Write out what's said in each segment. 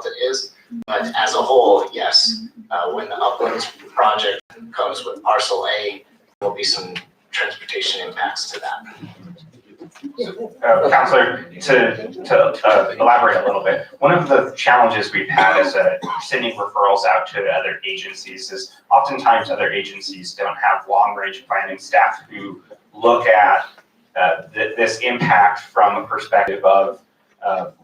it is. But as a whole, yes, when the Uplands project comes with parcel A, there will be some transportation impacts to that. Councilor, to elaborate a little bit, one of the challenges we've had is sending referrals out to other agencies is oftentimes other agencies don't have long-range planning staff who look at this impact from a perspective of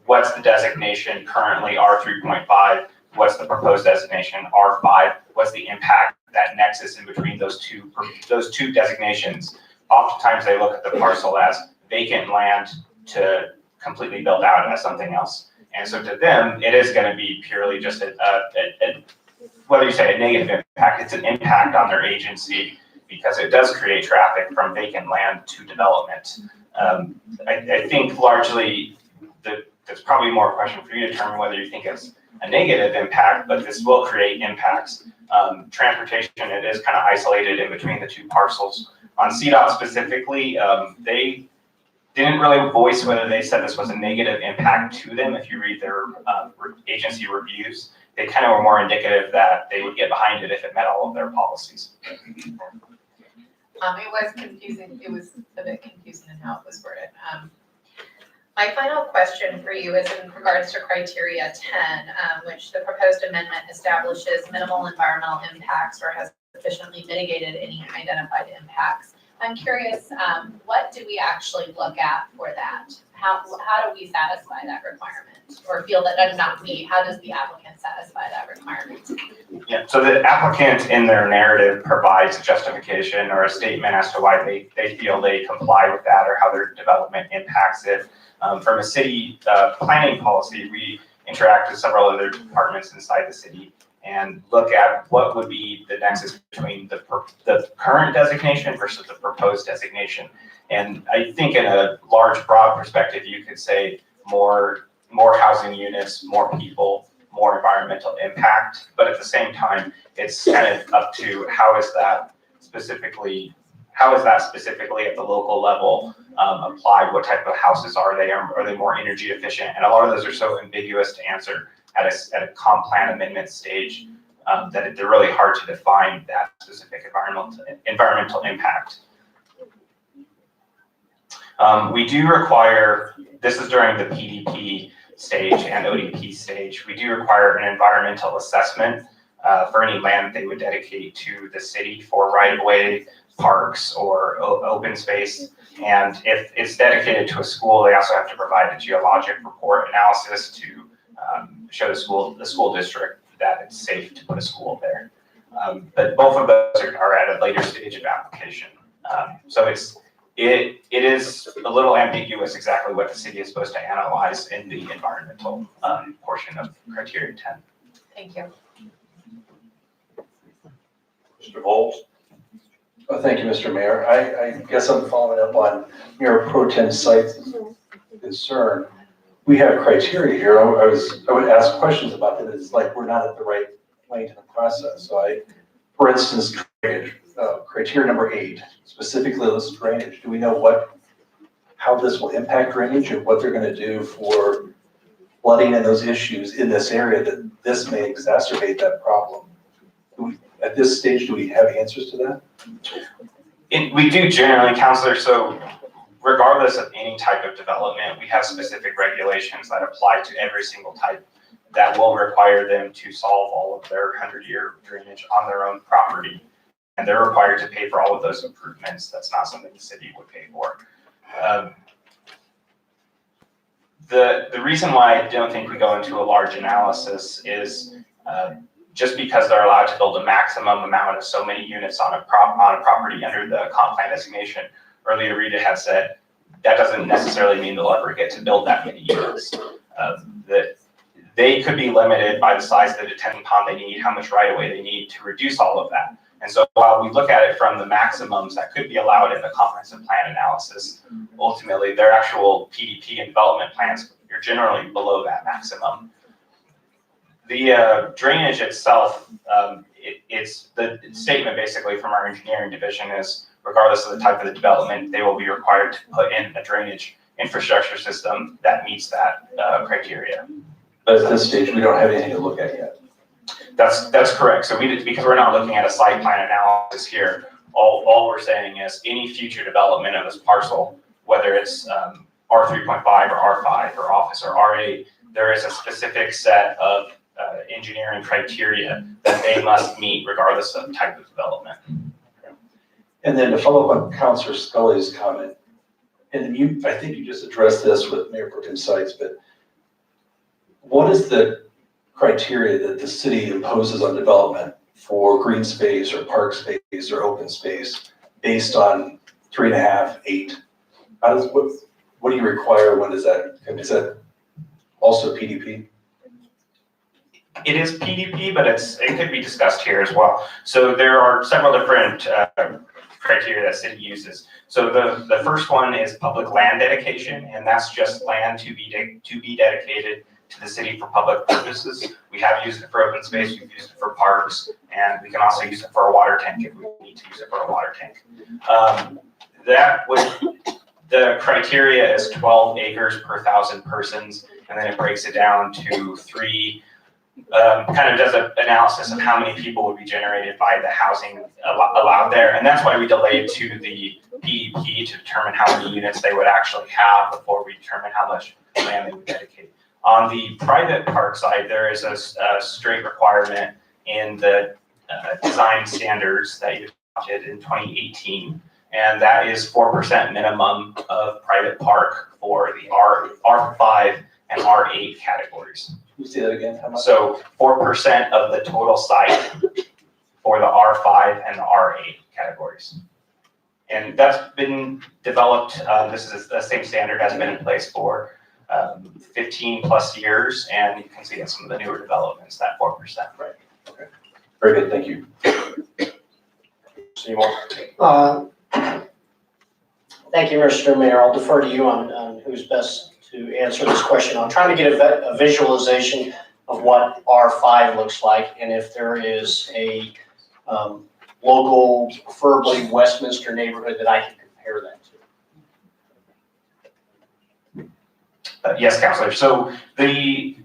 what's the designation currently R3.5, what's the proposed designation R5, what's the impact, that nexus in between those two designations. Oftentimes they look at the parcel as vacant land to completely build out as something else. And so to them, it is going to be purely just whether you say a negative impact, it's an impact on their agency because it does create traffic from vacant land to development. I think largely that's probably more a question for you to determine whether you think it's a negative impact, but this will create impacts. Transportation, it is kind of isolated in between the two parcels. On CDOT specifically, they didn't really voice whether they said this was a negative impact to them. If you read their agency reviews, they kind of were more indicative that they would get behind it if it met all of their policies. It was confusing. It was a bit confusing in how it was worded. My final question for you is in regards to criteria 10, which the proposed amendment establishes minimal environmental impacts or has sufficiently mitigated any identified impacts. I'm curious, what do we actually look at for that? How do we satisfy that requirement? Or feel that, not we, how does the applicant satisfy that requirement? Yeah, so the applicant in their narrative provides a justification or a statement as to why they feel they comply with that or how their development impacts it. From a city planning policy, we interact with several other departments inside the city and look at what would be the nexus between the current designation versus the proposed designation. And I think in a large, broad perspective, you could say more housing units, more people, more environmental impact. But at the same time, it's kind of up to how is that specifically at the local level applied? What type of houses are they? Are they more energy efficient? And a lot of those are so ambiguous to answer at a comp plan amendment stage that they're really hard to define that specific environmental impact. We do require, this is during the PDP stage and ODP stage, we do require an environmental assessment for any land that they would dedicate to the city for right-of-way, parks, or open space. And if it's dedicated to a school, they also have to provide a geologic report analysis to show the school district that it's safe to put a school there. But both of those are at a later stage of application. So it is a little ambiguous exactly what the city is supposed to analyze in the environmental portion of criteria 10. Thank you. Mr. Bowles? Oh, thank you, Mr. Mayor. I guess I'm following up on Mayor Pro Tem Site's concern. We have criteria here. I would ask questions about that. It's like we're not at the right point in the process. So for instance, drainage, criteria number 8, specifically lists drainage. Do we know how this will impact drainage and what they're going to do for flooding and those issues in this area that this may exacerbate that problem? At this stage, do we have answers to that? We do generally, Councilor. So regardless of any type of development, we have specific regulations that apply to every single type that will require them to solve all of their 100-year drainage on their own property. And they're required to pay for all of those improvements. That's not something the city would pay for. The reason why I don't think we go into a large analysis is just because they're allowed to build a maximum amount of so many units on a property under the comp plan designation. Earlier, Rita had said that doesn't necessarily mean they'll ever get to build that many units. That they could be limited by the size of the detention pond they need, how much right-of-way they need to reduce all of that. And so while we look at it from the maximums that could be allowed in the comprehensive plan analysis, ultimately their actual PDP and development plans are generally below that maximum. The drainage itself, it's the statement basically from our engineering division is regardless of the type of the development, they will be required to put in a drainage infrastructure system that meets that criteria. But at this stage, we don't have anything to look at yet. That's correct. So because we're not looking at a site plan analysis here, all we're saying is any future development of this parcel, whether it's R3.5 or R5 or office or R8, there is a specific set of engineering criteria that they must meet regardless of type of development. And then to follow up on Councilor Scully's comment, and I think you just addressed this with Mayor Pro Tem Sites, but what is the criteria that the city imposes on development for green space or park space or open space based on 3.5, 8? What do you require? When is that also PDP? It is PDP, but it could be discussed here as well. So there are several different criteria that city uses. So the first one is public land dedication, and that's just land to be dedicated to the city for public purposes. We have used it for open space, we've used it for parks, and we can also use it for a water tank if we need to use it for a water tank. The criteria is 12 acres per 1,000 persons, and then it breaks it down to 3, kind of does an analysis of how many people would be generated by the housing allowed there. And that's why we delayed to the PEP to determine how many units they would actually have before we determine how much land they would dedicate. On the private park side, there is a straight requirement in the design standards that you adopted in 2018, and that is 4% minimum of private park for the R5 and R8 categories. Can you say that again? How much? So 4% of the total site for the R5 and the R8 categories. And that's been developed, this is the same standard has been in place for 15 plus years, and you can see in some of the newer developments that 4%. Right. Okay. Very good. Thank you. Thank you, Mr. Mayor. I'll defer to you on who's best to answer this question. I'm trying to get a visualization of what R5 looks like, and if there is a local, preferably Westminster neighborhood that I can compare that to. Yes, Councilor. So the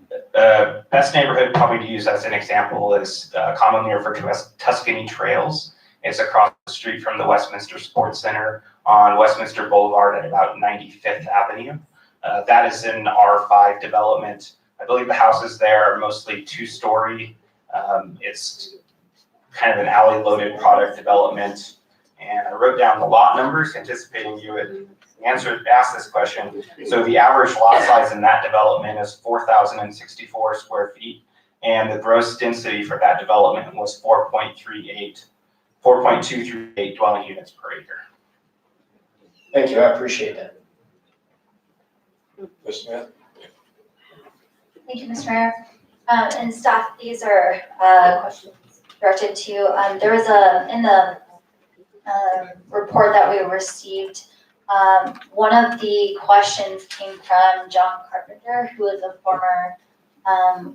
best neighborhood probably to use as an example is commonly referred to as Tuscany Trails. It's across the street from the Westminster Sports Center on Westminster Boulevard at about 95th Avenue. That is in R5 development. I believe the houses there are mostly 2-story. It's kind of an alley-loaded product development. And I wrote down the lot numbers, anticipating you would ask this question. So the average lot size in that development is 4,064 square feet, and the gross density for that development was 4.238 dwelling units per acre. Thank you, I appreciate that. Ms. Smith? Thank you, Mr. Mayor. And staff, these are questions directed to you. There was in the report that we received, one of the questions came from John Carpenter, who is a former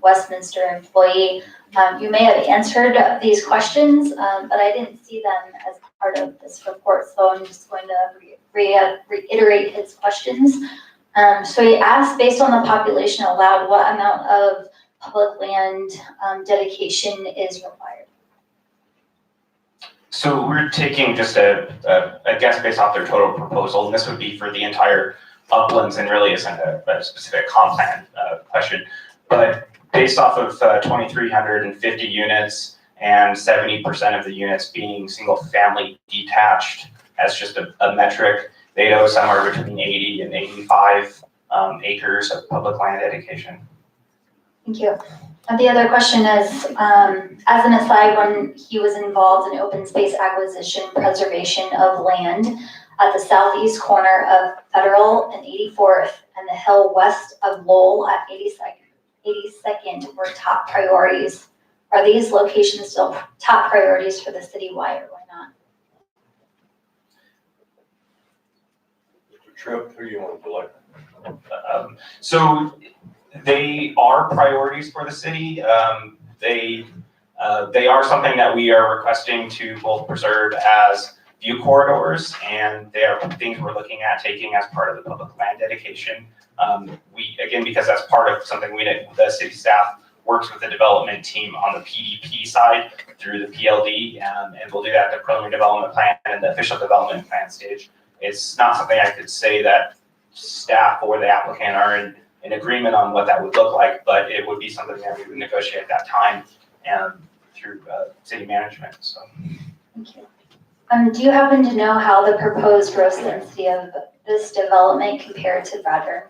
Westminster employee. You may have answered these questions, but I didn't see them as part of this report, so I'm just going to reiterate his questions. So he asked, based on the population allowed, what amount of public land dedication is required? So we're taking just a guess based off their total proposal, and this would be for the entire Uplands and really isn't a specific comp plan question. But based off of 2,350 units and 70% of the units being single family detached as just a metric, they owe somewhere between 80 and 85 acres of public land dedication. Thank you. And the other question is, as an aside, when he was involved in open space acquisition preservation of land at the southeast corner of Federal and 84th and the hill west of Lowell at 82nd were top priorities. Are these locations still top priorities for the city? Why or why not? Mr. Tripp, who do you want to select? So they are priorities for the city. They are something that we are requesting to both preserve as view corridors, and there are things we're looking at taking as part of the public land dedication. Again, because that's part of something the city staff works with the development team on the PDP side through the PLD, and we'll do that at the preliminary development plan and the official development plan stage. It's not something I could say that staff or the applicant are in agreement on what that would look like, but it would be something that we would negotiate at that time and through city management. So. Thank you. Do you happen to know how the proposed gross density of this development compared to Bradburn?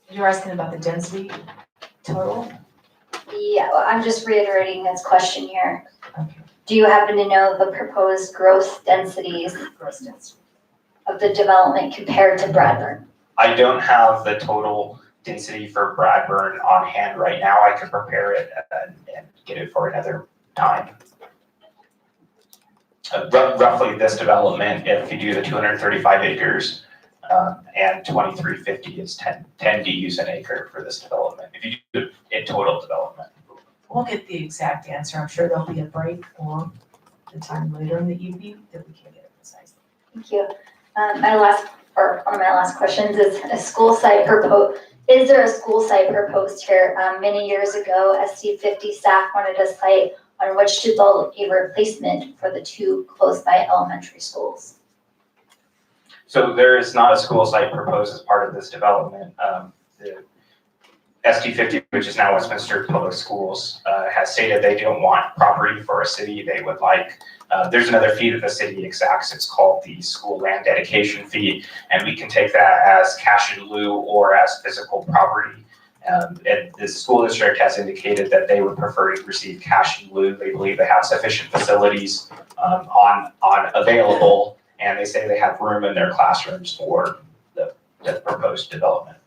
You're asking about the density total? Yeah, well, I'm just reiterating his question here. Okay. Do you happen to know the proposed gross densities of the development compared to Bradburn? I don't have the total density for Bradburn on hand right now. I could prepare it and get it for another time. Roughly this development, if you do the 235 acres and 2350 is 10 DUs an acre for this development. If you do it in total development. We'll get the exact answer. I'm sure there'll be a break or the time later in the evening that we can get it precisely. Thank you. One of my last questions is is there a school site proposed here? Many years ago, SC50 staff wanted a site on which to build a replacement for the two close by elementary schools. So there is not a school site proposed as part of this development. The ST50, which is now Westminster Public Schools, has stated they don't want property for a city. They would like, there's another fee that the city exacts. It's called the school land dedication fee. And we can take that as cash in lieu or as physical property. And the school district has indicated that they would prefer to receive cash in lieu. They believe they have sufficient facilities on available, and they say they have room in their classrooms for the proposed development.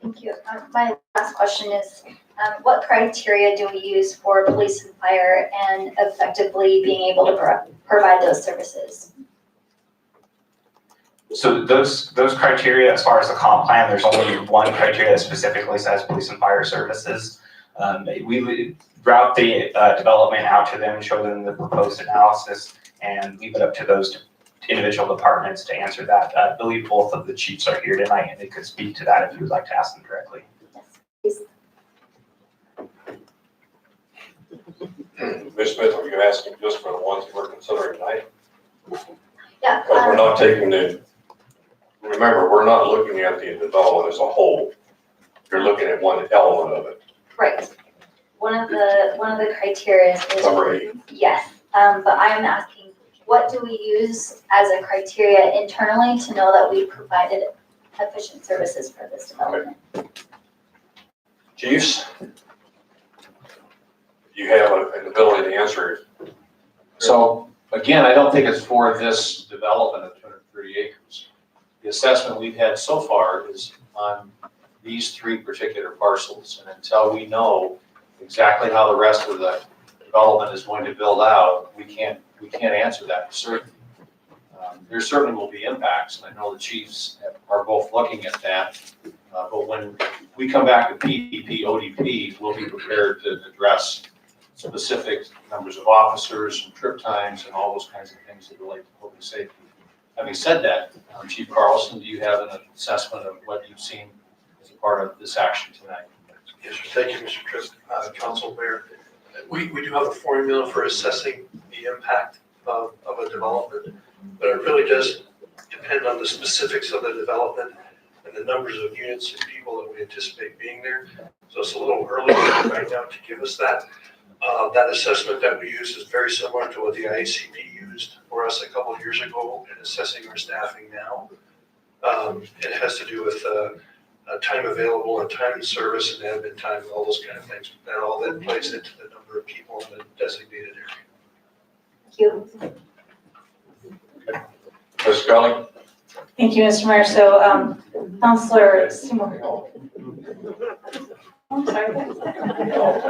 Thank you. My last question is, what criteria do we use for police and fire and effectively being able to provide those services? So those criteria, as far as the comp plan, there's only one criteria that specifically says police and fire services. We would route the development out to them, show them the proposed analysis, and leave it up to those individual departments to answer that. I believe both of the chiefs are here tonight, and they could speak to that if you would like to ask them directly. Yes, please. Ms. Smith, are you asking just for the ones that we're considering tonight? Yeah. Because we're not taking remember, we're not looking at the development as a whole. You're looking at one element of it. Right. One of the criteria is Number 8. yes, but I'm asking, what do we use as a criteria internally to know that we provided efficient services for this development? Chiefs, you have an ability to answer it. So again, I don't think it's for this development of 230 acres. The assessment we've had so far is on these 3 particular parcels. And until we know exactly how the rest of the development is going to build out, we can't answer that for certain. There certainly will be impacts, and I know the chiefs are both looking at that. But when we come back to PDP, ODP, we'll be prepared to address specific numbers of officers and trip times and all those kinds of things that relate to public safety. Having said that, Chief Carlson, do you have an assessment of what you've seen as a part of this action tonight? Yes, sir. Thank you, Mr. Trisk, Council Mayor. We do have a formula for assessing the impact of a development, but it really does depend on the specifics of the development and the numbers of units and people that we anticipate being there. So it's a little early right now to give us that. That assessment that we use is very similar to what the IACP used for us a couple of years ago in assessing our staffing now. It has to do with time available and time in service and admin time and all those kind of things. That all then plays into the number of people in the designated area. Thank you. Ms. Scully? Thank you, Mr. Mayor. So, Councilor Seymour. I'm sorry.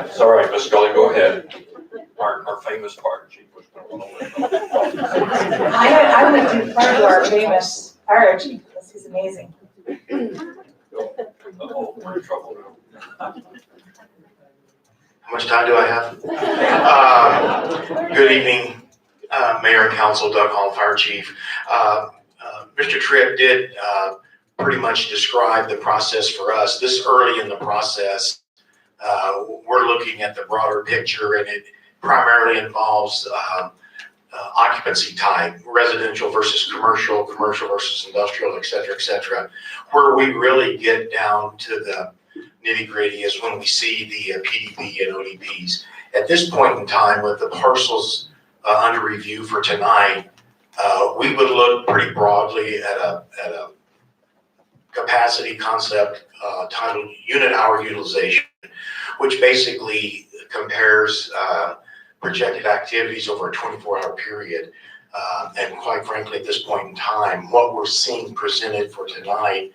It's all right, Ms. Scully, go ahead. Our famous fire chief was I would defer to our famous fire chief, because he's amazing. Oh, we're in trouble now. How much time do I have? Good evening, Mayor and Council, Doug Hall, Fire Chief. Mr. Tripp did pretty much describe the process for us. This early in the process, we're looking at the broader picture, and it primarily involves occupancy type, residential versus commercial, commercial versus industrial, et cetera, where we really get down to the nitty gritty is when we see the PDP and ODPs. At this point in time, with the parcels under review for tonight, we would look pretty broadly at a capacity concept titled unit hour utilization, which basically compares projected activities over a 24-hour period. And quite frankly, at this point in time, what we're seeing presented for tonight,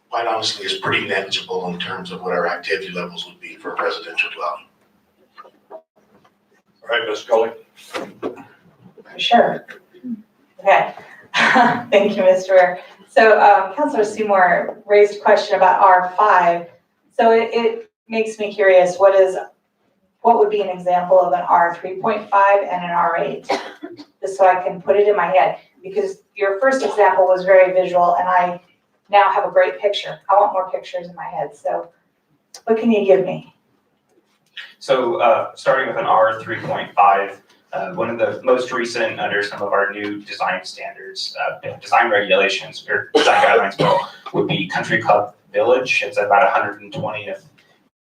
quite honestly, is pretty negligible in terms of what our activity levels would be for a residential dwelling. All right, Ms. Scully. Sure. Okay. Thank you, Mr. Mayor. So Councilor Seymour raised a question about R5. So it makes me curious, what would be an example of an R3.5 and an R8? Just so I can put it in my head, because your first example was very visual and I now have a great picture. I want more pictures in my head. So what can you give me? So starting with an R3.5, one of the most recent under some of our new design standards, design regulations or design guidelines would be Country Club Village. It's about 120th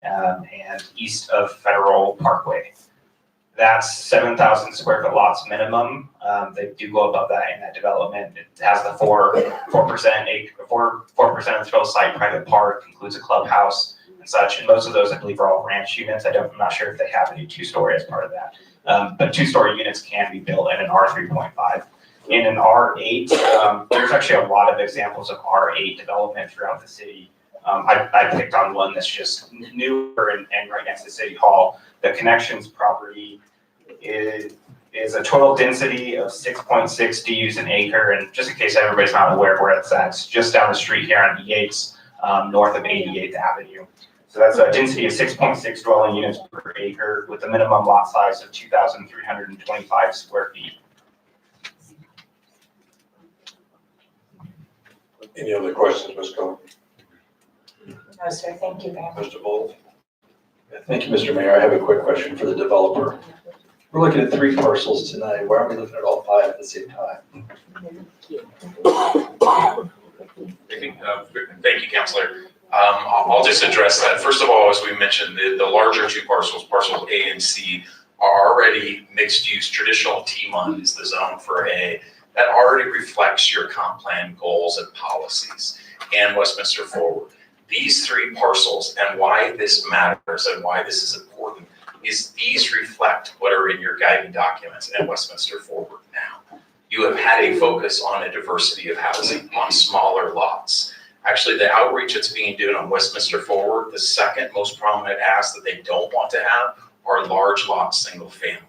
and east of Federal Parkway. That's 7,000 square foot lots minimum. They do go above that in that development. It has the 4% of the total site private park, includes a clubhouse and such. And most of those, I believe, are all ranch units. I'm not sure if they have any 2-story as part of that. But 2-story units can be built in an R3.5. In an R8, there's actually a lot of examples of R8 development throughout the city. I picked on one that's just newer and right next to City Hall. The Connections property is a total density of 6.6 DUs an acre. And just in case everybody's not aware of where it's at, it's just down the street here on Yates, north of 88th Avenue. So that's a density of 6.6 dwelling units per acre with a minimum lot size of 2,325 square feet. Any other questions, Ms. Scully? No, sir. Thank you very much. Mr. Bowles? Thank you, Mr. Mayor. I have a quick question for the developer. We're looking at 3 parcels tonight. Why aren't we looking at all 5 at the same time? Thank you, Councilor. I'll just address that. First of all, as we mentioned, the larger 2 parcels, parcels A and C, are already mixed use. Traditional T1 is the zone for A. That already reflects your comp plan goals and policies and Westminster Forward. These 3 parcels, and why this matters and why this is important, is these reflect what are in your guiding documents and Westminster Forward now. You have had a focus on a diversity of housing on smaller lots. Actually, the outreach that's being done on Westminster Forward, the second most prominent ask that they don't want to have are large lot single family.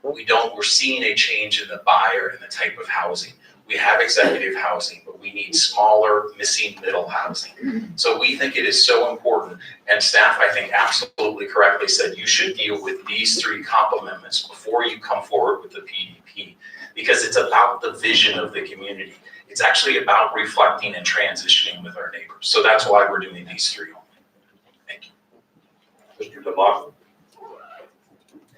We're seeing a change in the buyer and the type of housing. We have executive housing, but we need smaller, missing middle housing. So we think it is so important, and staff, I think, absolutely correctly said you should deal with these 3 comp amendments before you come forward with the PDP, because it's about the vision of the community. It's actually about reflecting and transitioning with our neighbors. So that's why we're doing these 3 only. Thank you. Mr. DeMott? I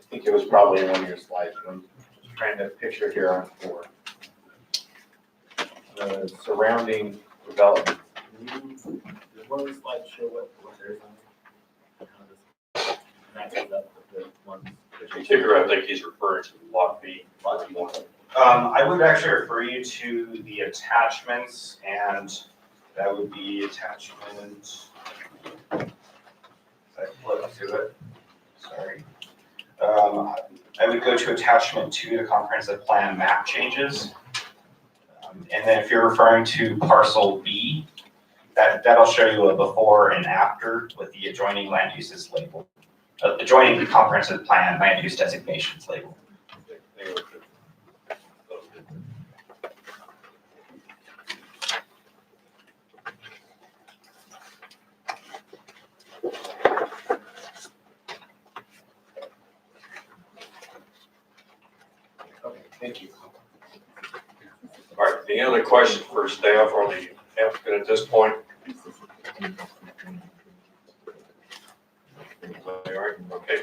think it was probably in one of your slides. I'm just trying to picture here on 4. Surrounding development. Does one of the slides show what there's on? How this matches up with the ones that you Particular, I think he's referring to Lot B. I would actually refer you to the attachments, and that would be attachment. I flip to it. Sorry. I would go to attachment 2, the comprehensive plan map changes. And then if you're referring to parcel B, that'll show you a before and after with the adjoining land uses label. Adjoining the comprehensive plan land use designations label. other questions for staff or the applicant at this point? All right, okay.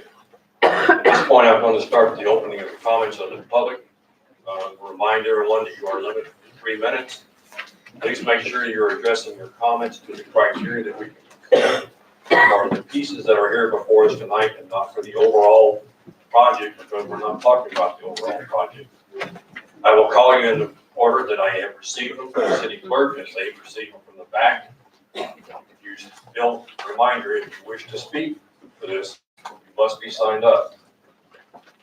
At this point, I'm going to start the opening of the comments of the public. Remind everyone that you are limited to 3 minutes. Please make sure you're addressing your comments to the criteria that we are the pieces that are here before us tonight and not for the overall project, because we're not talking about the overall project. I will call you in the order that I have received them from the city clerk as they receive them from the back. If you still, reminder, if you wish to speak for this, you must be signed up.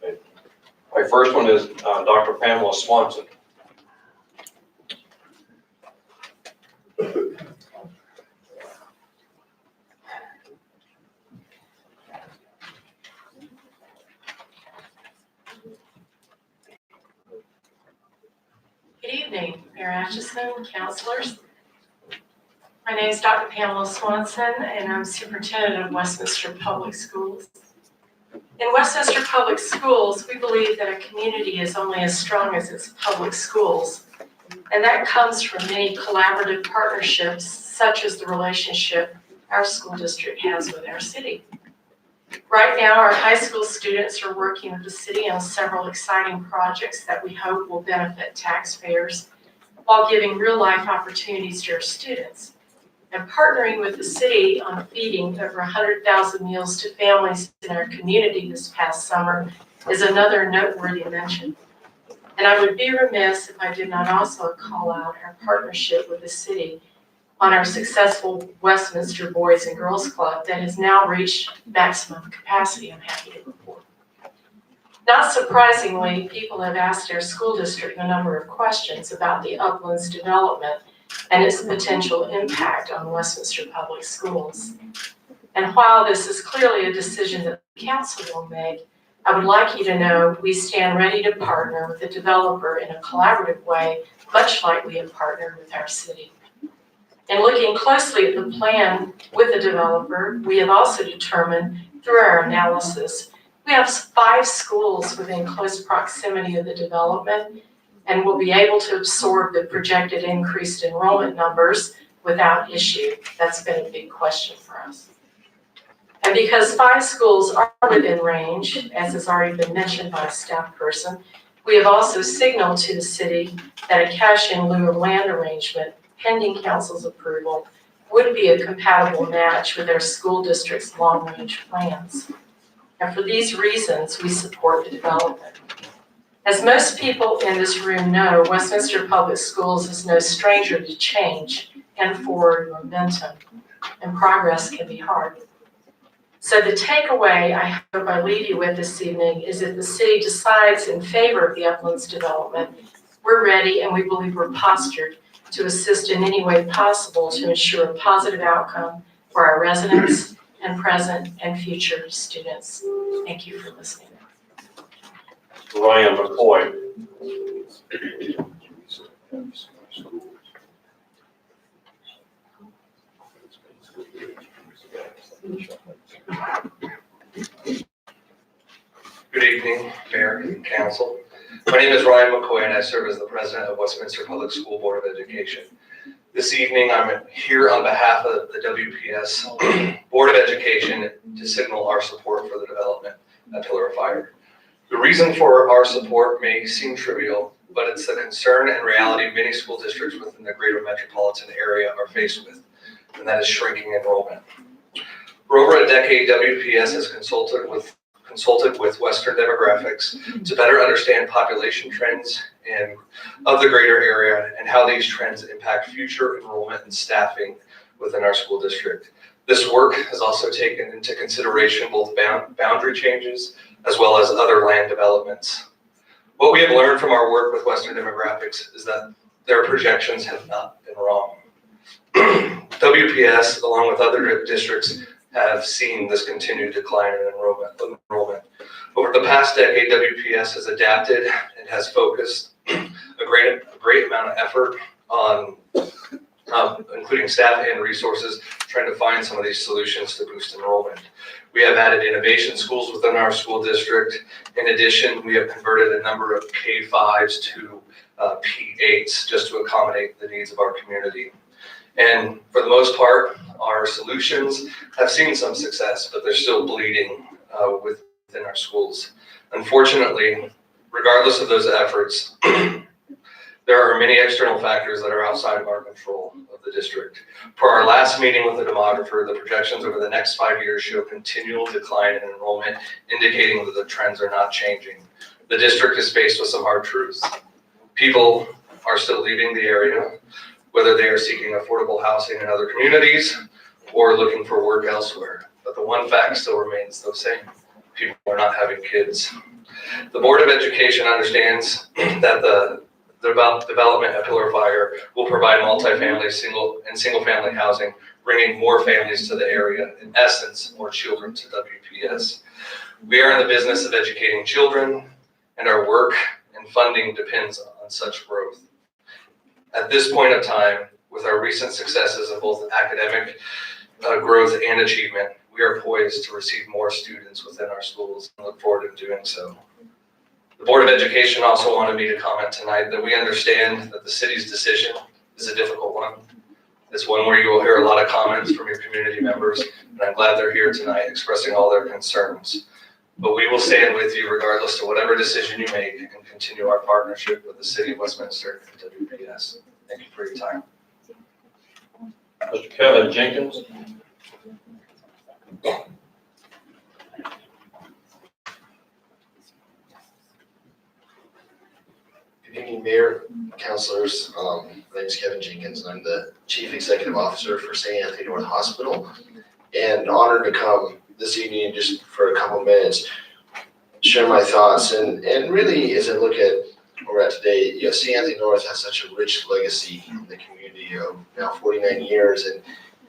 Okay. My first one is Dr. Pamela Swanson. Good evening, Mayor Atchison, councilors. My name is Dr. Pamela Swanson, and I'm superintendent of Westminster Public Schools. In Westminster Public Schools, we believe that a community is only as strong as its public schools, and that comes from many collaborative partnerships, such as the relationship our school district has with our city. Right now, our high school students are working with the city on several exciting projects that we hope will benefit taxpayers while giving real-life opportunities to our students. And partnering with the city on feeding over 100,000 meals to families in our community this past summer is another noteworthy mention. And I would be remiss if I did not also call out our partnership with the city on our successful Westminster Boys and Girls Club that has now reached maximum capacity, I'm happy to report. Not surprisingly, people have asked our school district a number of questions about the Uplands development and its potential impact on Westminster Public Schools. And while this is clearly a decision that the council will make, I would like you to know we stand ready to partner with the developer in a collaborative way, much like we have partnered with our city. In looking closely at the plan with the developer, we have also determined through our analysis, we have 5 schools within close proximity of the development and will be able to absorb the projected increased enrollment numbers without issue. That's been a big question for us. And because 5 schools are within range, as has already been mentioned by a staff person, we have also signaled to the city that a cash in lieu of land arrangement pending council's approval would be a compatible match with our school district's long-range plans. And for these reasons, we support the development. As most people in this room know, Westminster Public Schools is no stranger to change and forward momentum, and progress can be hard. So the takeaway I hope I leave you with this evening is if the city decides in favor of the Uplands development, we're ready and we believe we're postured to assist in any way possible to ensure a positive outcome for our residents and present and future students. Thank you for listening. Ryan McCoy. Good evening, Mayor and Council. My name is Ryan McCoy and I serve as the President of Westminster Public School Board of Education. This evening, I'm here on behalf of the WPS Board of Education to signal our support for the development at Pillar of Fire. The reason for our support may seem trivial, but it's the concern and reality many school districts within the greater metropolitan area are faced with, and that is shrinking enrollment. For over a decade, WPS has consulted with Western demographics to better understand population trends of the greater area and how these trends impact future enrollment and staffing within our school district. This work has also taken into consideration both boundary changes as well as other land developments. What we have learned from our work with Western demographics is that their projections have not been wrong. WPS, along with other districts, have seen this continued decline in enrollment. Over the past decade, WPS has adapted and has focused a great amount of effort on including staff and resources, trying to find some of these solutions to boost enrollment. We have added innovation schools within our school district. In addition, we have converted a number of K-5s to P-8s just to accommodate the needs of our community. And for the most part, our solutions have seen some success, but they're still bleeding within our schools. Unfortunately, regardless of those efforts, there are many external factors that are outside of our control of the district. Per our last meeting with the demographer, the projections over the next 5 years show continual decline in enrollment, indicating that the trends are not changing. The district is faced with some hard truths. People are still leaving the area, whether they are seeking affordable housing in other communities or looking for work elsewhere. But the one fact still remains the same. People are not having kids. The Board of Education understands that the development at Pillar Fire will provide multifamily, single-family housing, bringing more families to the area, in essence, more children to WPS. We are in the business of educating children, and our work and funding depends on such growth. At this point of time, with our recent successes in both academic growth and achievement, we are poised to receive more students within our schools and look forward to doing so. The Board of Education also wanted me to comment tonight that we understand that the city's decision is a difficult one. It's one where you will hear a lot of comments from your community members, and I'm glad they're here tonight expressing all their concerns. But we will stand with you regardless to whatever decision you make and continue our partnership with the City of Westminster and WPS. Thank you for your time. Mr. Kevin Jenkins. Good evening, Mayor, councilors. My name is Kevin Jenkins, and I'm the Chief Executive Officer for St. Anthony North Hospital. And honored to come this evening just for a couple minutes, share my thoughts. And really, as I look at where we're at today, St. Anthony North has such a rich legacy in the community of now 49 years. And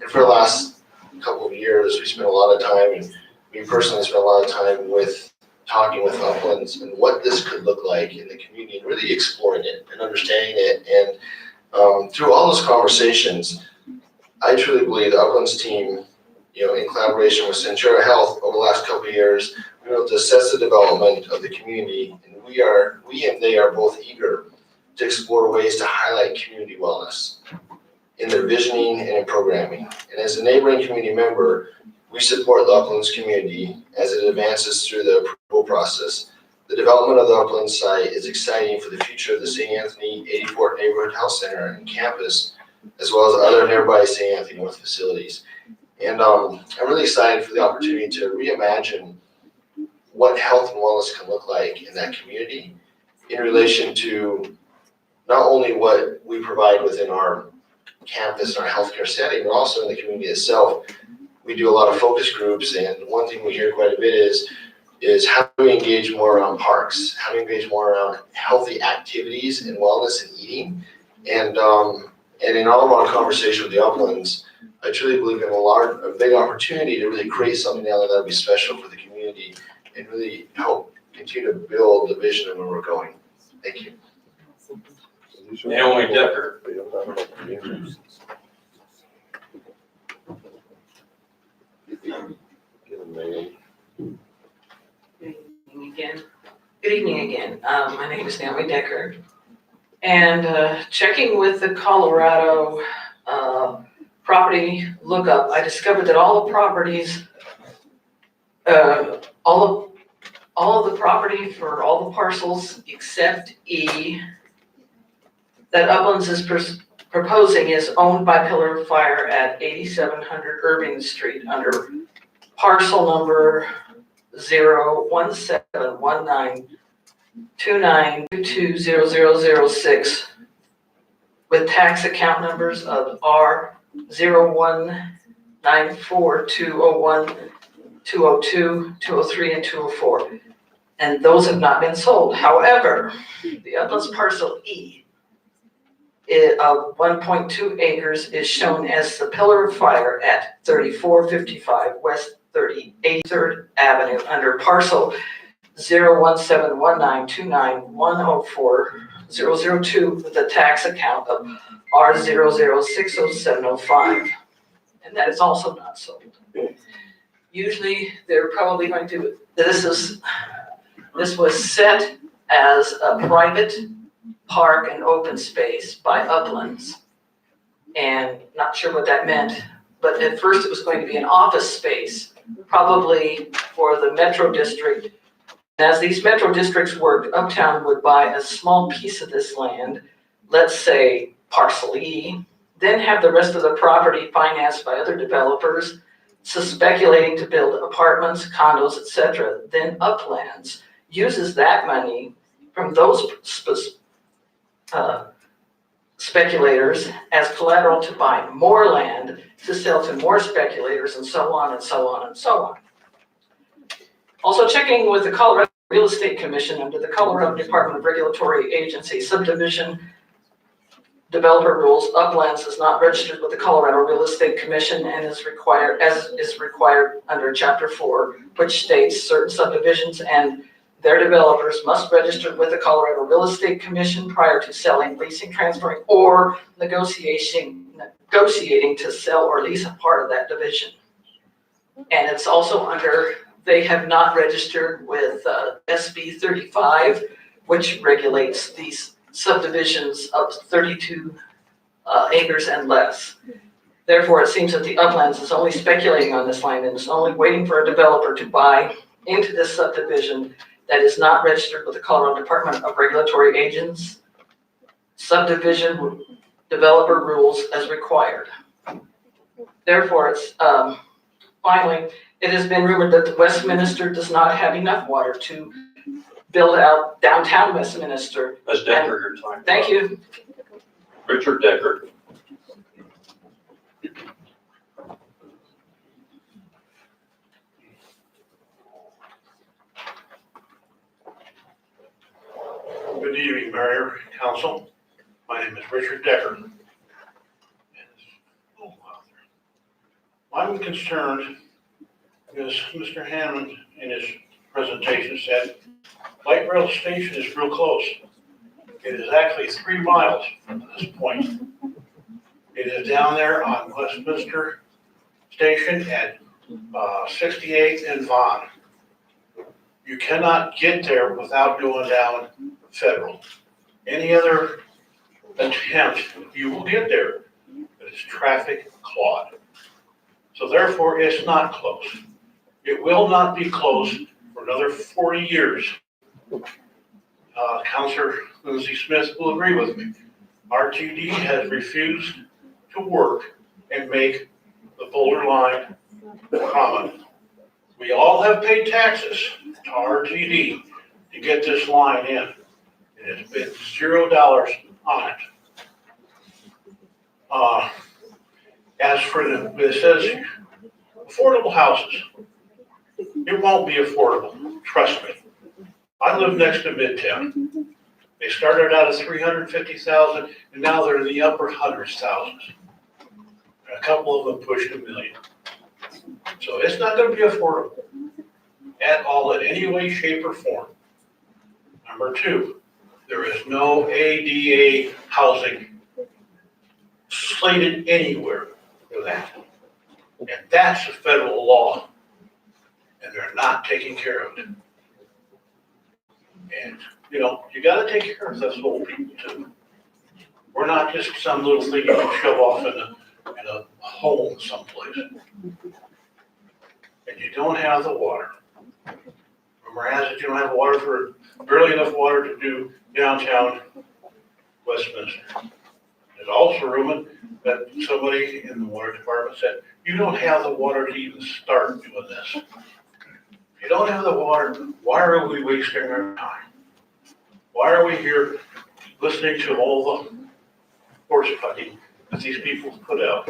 for the last couple of years, we spent a lot of time, and me personally spent a lot of time with talking with Uplands and what this could look like in the community and really exploring it and understanding it. And through all those conversations, I truly believe the Uplands team, in collaboration with Centura Health over the last couple of years, we were able to assess the development of the community, and we and they are both eager to explore ways to highlight community wellness in their visioning and in programming. And as a neighboring community member, we support the Uplands community as it advances through the approval process. The development of the Uplands site is exciting for the future of the St. Anthony 84th Neighborhood Health Center and campus, as well as other nearby St. Anthony North facilities. And I'm really excited for the opportunity to reimagine what health and wellness can look like in that community in relation to not only what we provide within our campus and our healthcare setting, but also in the community itself. We do a lot of focus groups, and one thing we hear quite a bit is how do we engage more around parks? How do we engage more around healthy activities and wellness and eating? And in all of our conversation with the Uplands, I truly believe in a big opportunity to really create something now that would be special for the community and really help continue to build the vision of where we're going. Thank you. Naomi Decker. Good evening again. My name is Naomi Decker. And checking with the Colorado property lookup, I discovered that all the properties, all of the property for all the parcels except E that Uplands is proposing is owned by Pillar of Fire at 8700 Irving Street under parcel number 0171929220006 with tax account numbers of R0194201, 202, 203, and 204. And those have not been sold. However, the Uplands parcel E of 1.2 acres is shown as the Pillar of Fire at 3455 West 83rd Avenue under parcel 0171929104002 with a tax account of R0060705, and that is also not sold. Usually, they're probably going to, this was set as a private park and open space by Uplands. And not sure what that meant, but at first it was going to be an office space, probably for the metro district. As these metro districts worked, Uptown would buy a small piece of this land, let's say Parcel E, then have the rest of the property financed by other developers, speculating to build apartments, condos, etc. Then Uplands uses that money from those speculators as collateral to buy more land, to sell to more speculators, and so on and so on and so on. Also checking with the Colorado Real Estate Commission under the Colorado Department of Regulatory Agency subdivision developer rules, Uplands is not registered with the Colorado Real Estate Commission and is required, as is required under Chapter 4, which states certain subdivisions and their developers must register with the Colorado Real Estate Commission prior to selling, leasing, transferring, or negotiating to sell or lease a part of that division. And it's also under, they have not registered with SB 35, which regulates these subdivisions of 32 acres and less. Therefore, it seems that the Uplands is only speculating on this land and is only waiting for a developer to buy into this subdivision that is not registered with the Colorado Department of Regulatory Agents, subdivision developer rules as required. Therefore, it's finally, it has been rumored that the Westminster does not have enough water to build out downtown Westminster. Ms. Decker, your time. Thank you. Richard Decker. Good evening, Mayor, Council. My name is Richard Decker. I'm concerned because Mr. Hammond in his presentation said light rail station is real close. It is actually 3 miles from this point. It is down there on Westminster Station at 68th and Vaughn. You cannot get there without going down Federal. Any other attempt, you will get there, but it's traffic clogged. So therefore, it's not close. It will not be close for another 40 years. Councilor Lindsay Smith will agree with me. RTD has refused to work and make the Boulder line common. We all have paid taxes to RTD to get this line in. It has been $0 on it. As for it says affordable houses, it won't be affordable, trust me. I live next to Midtown. They started out at 350,000 and now they're in the upper hundreds thousands. A couple of them pushed $1 million. So it's not going to be affordable at all in any way, shape, or form. Number 2, there is no ADA housing slated anywhere for that. And that's a federal law. And they're not taking care of it. And, you know, you gotta take care of those old people too. We're not just some little thing you can shove off in a hole someplace. And you don't have the water. Whereas you don't have water for, barely enough water to do downtown Westminster. There's also rumored that somebody in the water department said, you don't have the water to even start doing this. If you don't have the water, why are we wasting our time? Why are we here listening to all the horse putting that these people put out?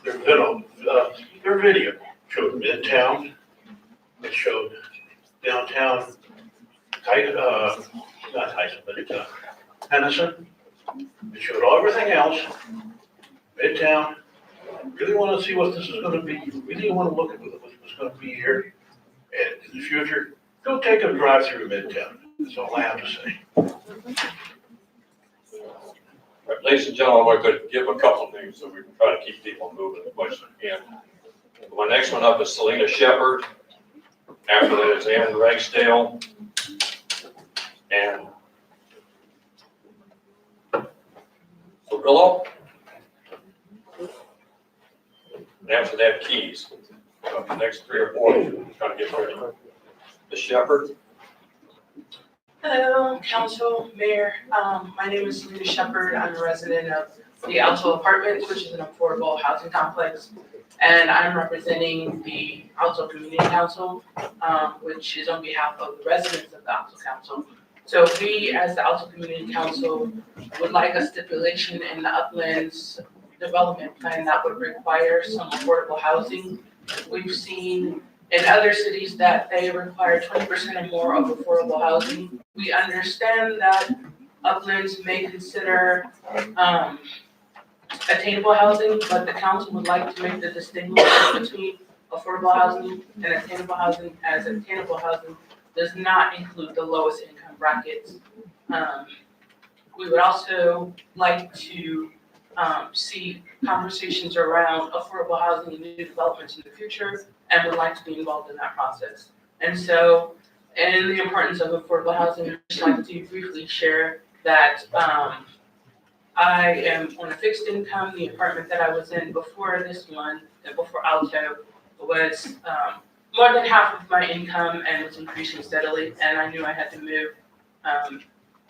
Their video showed Midtown, it showed downtown, not Tyson, but Henderson. It showed everything else, Midtown. Really want to see what this is going to be. Really want to look at what's going to be here. And in the future, go take a drive through Midtown. That's all I have to say. Right, ladies and gentlemen, I could give a couple names so we can try to keep people moving as much as we can. My next one up is Selena Shepherd. After that is Ann Ragsdale. And Cirillo. And after that, Keys. So the next 3 or 4, we're trying to get ready. The Shepherd. Hello, Council, Mayor. My name is Selena Shepherd. I'm a resident of the Alto Apartments, which is an affordable housing complex. And I'm representing the Alto Community Council, which is on behalf of the residents of the Alto Council. So we, as the Alto Community Council, would like a stipulation in the Uplands development plan that would require some affordable housing. We've seen in other cities that they require 20% or more of affordable housing. We understand that Uplands may consider attainable housing, but the council would like to make the distinction between affordable housing and attainable housing, as attainable housing does not include the lowest income brackets. We would also like to see conversations around affordable housing and new developments in the future, and would like to be involved in that process. And so, in the importance of affordable housing, I'd just like to briefly share that I am on a fixed income. The apartment that I was in before this one, and before Alto, was more than half of my income and was increasing steadily, and I knew I had to move.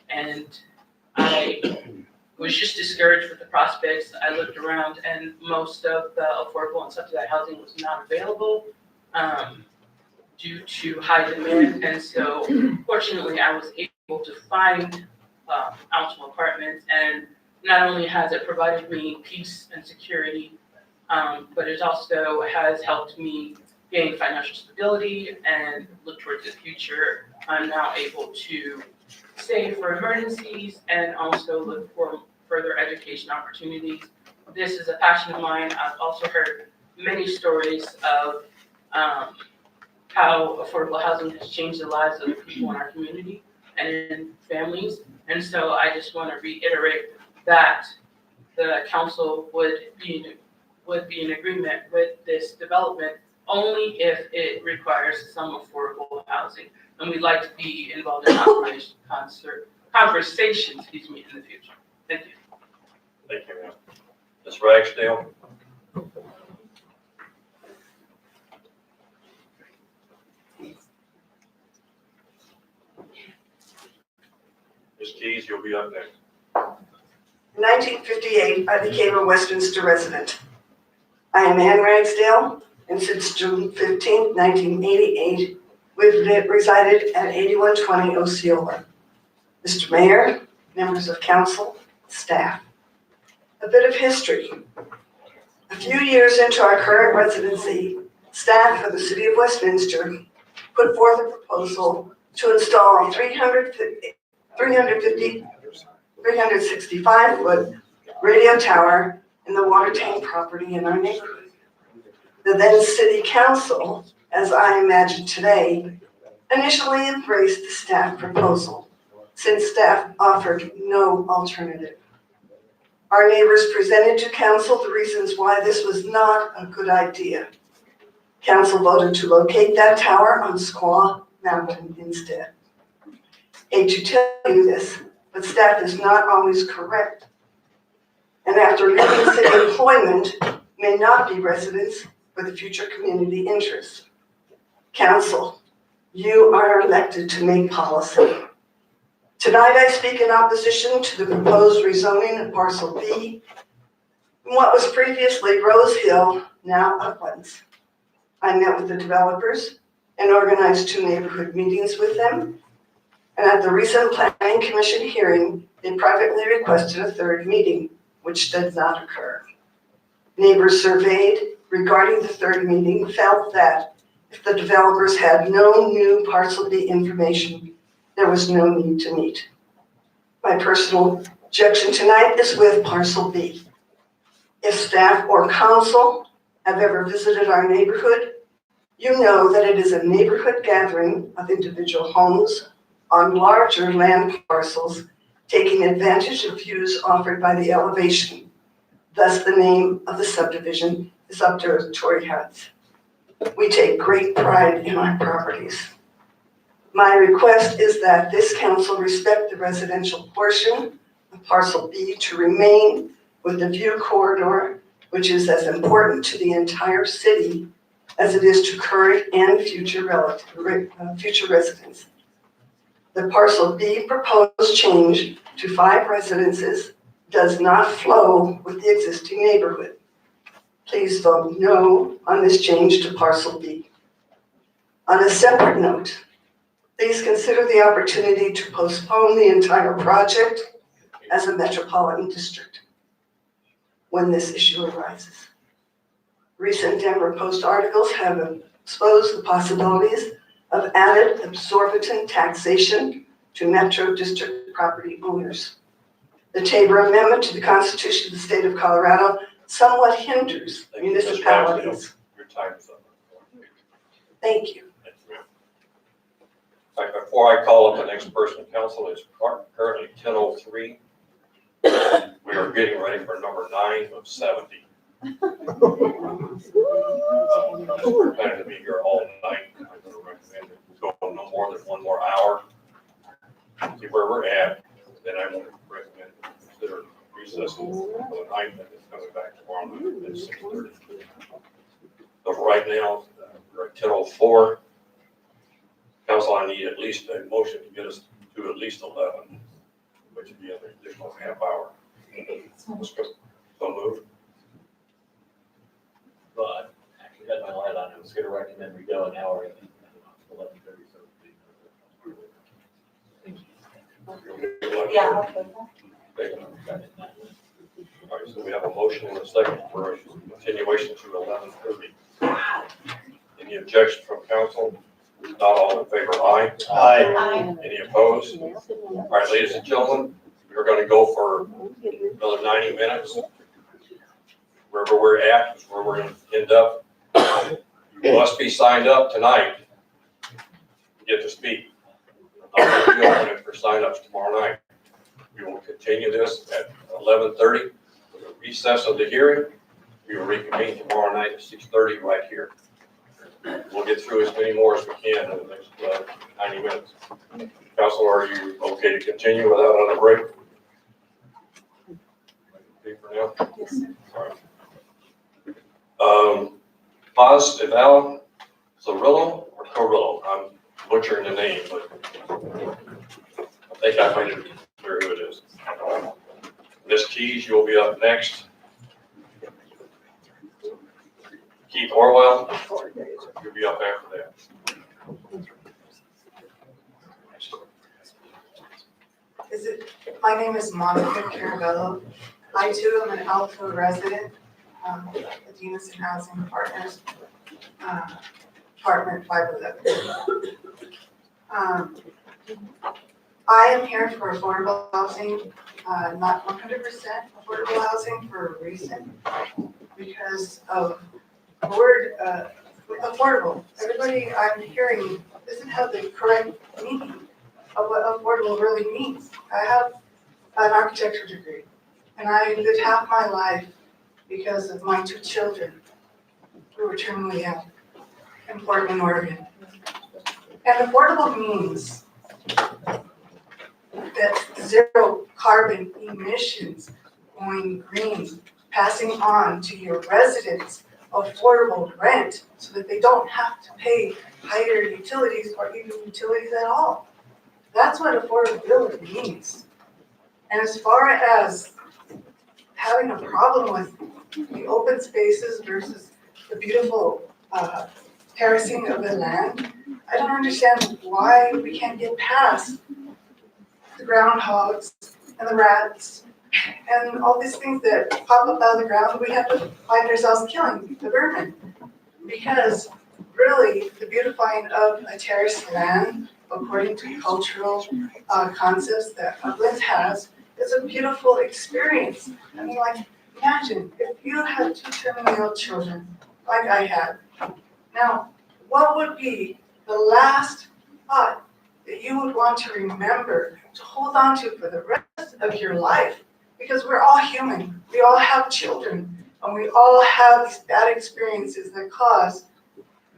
And I was just discouraged with the prospects. I looked around and most of the affordable and subsidized housing was not available due to high demand. And so fortunately I was able to find Alto Apartments, and not only has it provided me peace and security, but it also has helped me gain financial stability and look towards the future. I'm now able to save for emergencies and also look for further education opportunities. This is a passion of mine. I've also heard many stories of how affordable housing has changed the lives of the people in our community and in families. And so I just want to reiterate that the council would be in agreement with this development only if it requires some affordable housing. And we'd like to be involved in conversation, in the future. Thank you. Thank you, ma'am. Ms. Ragsdale. Ms. Keys, you'll be up next. In 1958, I became a Westminster resident. I am Ann Ragsdale, and since June 15, 1988, we've resided at 8120 Osceola. Mr. Mayor, members of council, staff. A bit of history. A few years into our current residency, staff for the City of Westminster put forth a proposal to install a 365-foot radio tower in the water tank property in our neighborhood. The then City Council, as I imagine today, initially embraced the staff proposal, since staff offered no alternative. Our neighbors presented to council the reasons why this was not a good idea. Council voted to locate that tower on Squaw Mountain instead. Hate to tell you this, but staff is not always correct. And after leaving city employment may not be residents for the future community interests. Council, you are elected to make policy. Tonight I speak in opposition to the proposed rezoning of Parcel B from what was previously Rose Hill, now Uplands. I met with the developers and organized 2 neighborhood meetings with them. And at the recent Planning Commission hearing, they privately requested a 3rd meeting, which did not occur. Neighbors surveyed regarding the 3rd meeting felt that if the developers had no new Parcel B information, there was no need to meet. My personal objection tonight is with Parcel B. If staff or council have ever visited our neighborhood, you know that it is a neighborhood gathering of individual homes on larger land parcels taking advantage of views offered by the elevation. Thus, the name of the subdivision is Observatory Heights. We take great pride in our properties. My request is that this council respect the residential portion of Parcel B to remain with the view corridor, which is as important to the entire city as it is to current and future residents. The Parcel B proposed change to 5 residences does not flow with the existing neighborhood. Please vote no on this change to Parcel B. On a separate note, please consider the opportunity to postpone the entire project as a metropolitan district when this issue arises. Recent Denver Post articles have exposed the possibilities of added exorbitant taxation to Metro District property owners. The Tabor Amendment to the Constitution of the State of Colorado somewhat hinders municipalities. Your time is up. Thank you. All right, before I call up the next person, council, it's currently 10:03. We are getting ready for number 9 of 70. We're planning to be here all night. I'm going to recommend it go no more than 1 more hour. See where we're at, then I will recommend consider recessing for the night and then coming back tomorrow night at 6:30. So right now, we're at 10:04. Council, I need at least a motion to get us to at least 11, which would be an additional half hour. So moved. But actually had my light on, I was gonna recommend we go an hour and 11:30, so. Yeah. All right, so we have a motion and a second for a continuation to 11:30. Any objection from council? Not all in favor, aye. Aye. Any opposed? All right, ladies and gentlemen, we're going to go for another 90 minutes. Wherever we're at is where we're going to end up. You must be signed up tonight to get to speak. I'll be open for sign-ups tomorrow night. We will continue this at 11:30 with a recess of the hearing. We will reconvene tomorrow night at 6:30 right here. We'll get through as many more as we can in the next 90 minutes. Council, are you okay to continue without another break? Okay for now? Yes, sir. All right. Paz Eval Zorillo or Corillo? I'm butchering the name, but I think I made it clear who it is. Ms. Keys, you'll be up next. Keith Orwell, you'll be up after that. My name is Monica Carabello. I too am an Alpha resident, with Unison Housing Partners, apartment 511. I am here for affordable housing, not 100% affordable housing for a reason, because of the word affordable. Everybody I'm hearing doesn't have the correct meaning of what affordable really means. I have an architecture degree, and I lived half my life because of my 2 children who were terminally ill in Portland, Oregon. And affordable means that 0 carbon emissions, going green, passing on to your residents affordable rent so that they don't have to pay higher utilities or even utilities at all. That's what affordability means. And as far as having a problem with the open spaces versus the beautiful terracing of the land, I don't understand why we can't get past the groundhogs and the rats and all these things that pop up out of the ground. We have to find ourselves killing the vermin, because really the beautifying of a terraced land, according to cultural concepts that Uplands has, is a beautiful experience. I mean, like, imagine if you had 2 terminally ill children, like I had. Now, what would be the last thought that you would want to remember, to hold on to for the rest of your life. Because we're all human, we all have children, and we all have these bad experiences that cause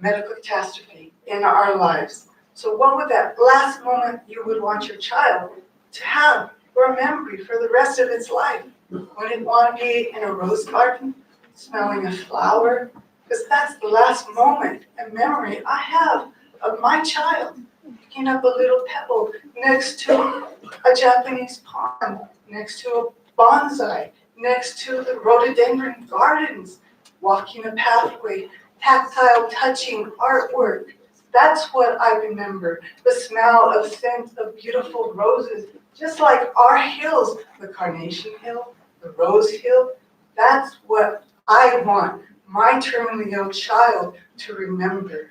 medical catastrophe in our lives. So what would that last moment you would want your child to have for a memory for the rest of its life? Would it want to be in a rose garden, smelling a flower? Because that's the last moment and memory I have of my child picking up a little pebble next to a Japanese pond, next to a bonsai, next to the rhododendron gardens, walking a pathway, tactile touching artwork. That's what I remember, the smell of scent of beautiful roses, just like our hills, the Carnation Hill, the Rose Hill. That's what I want my terminally ill child to remember.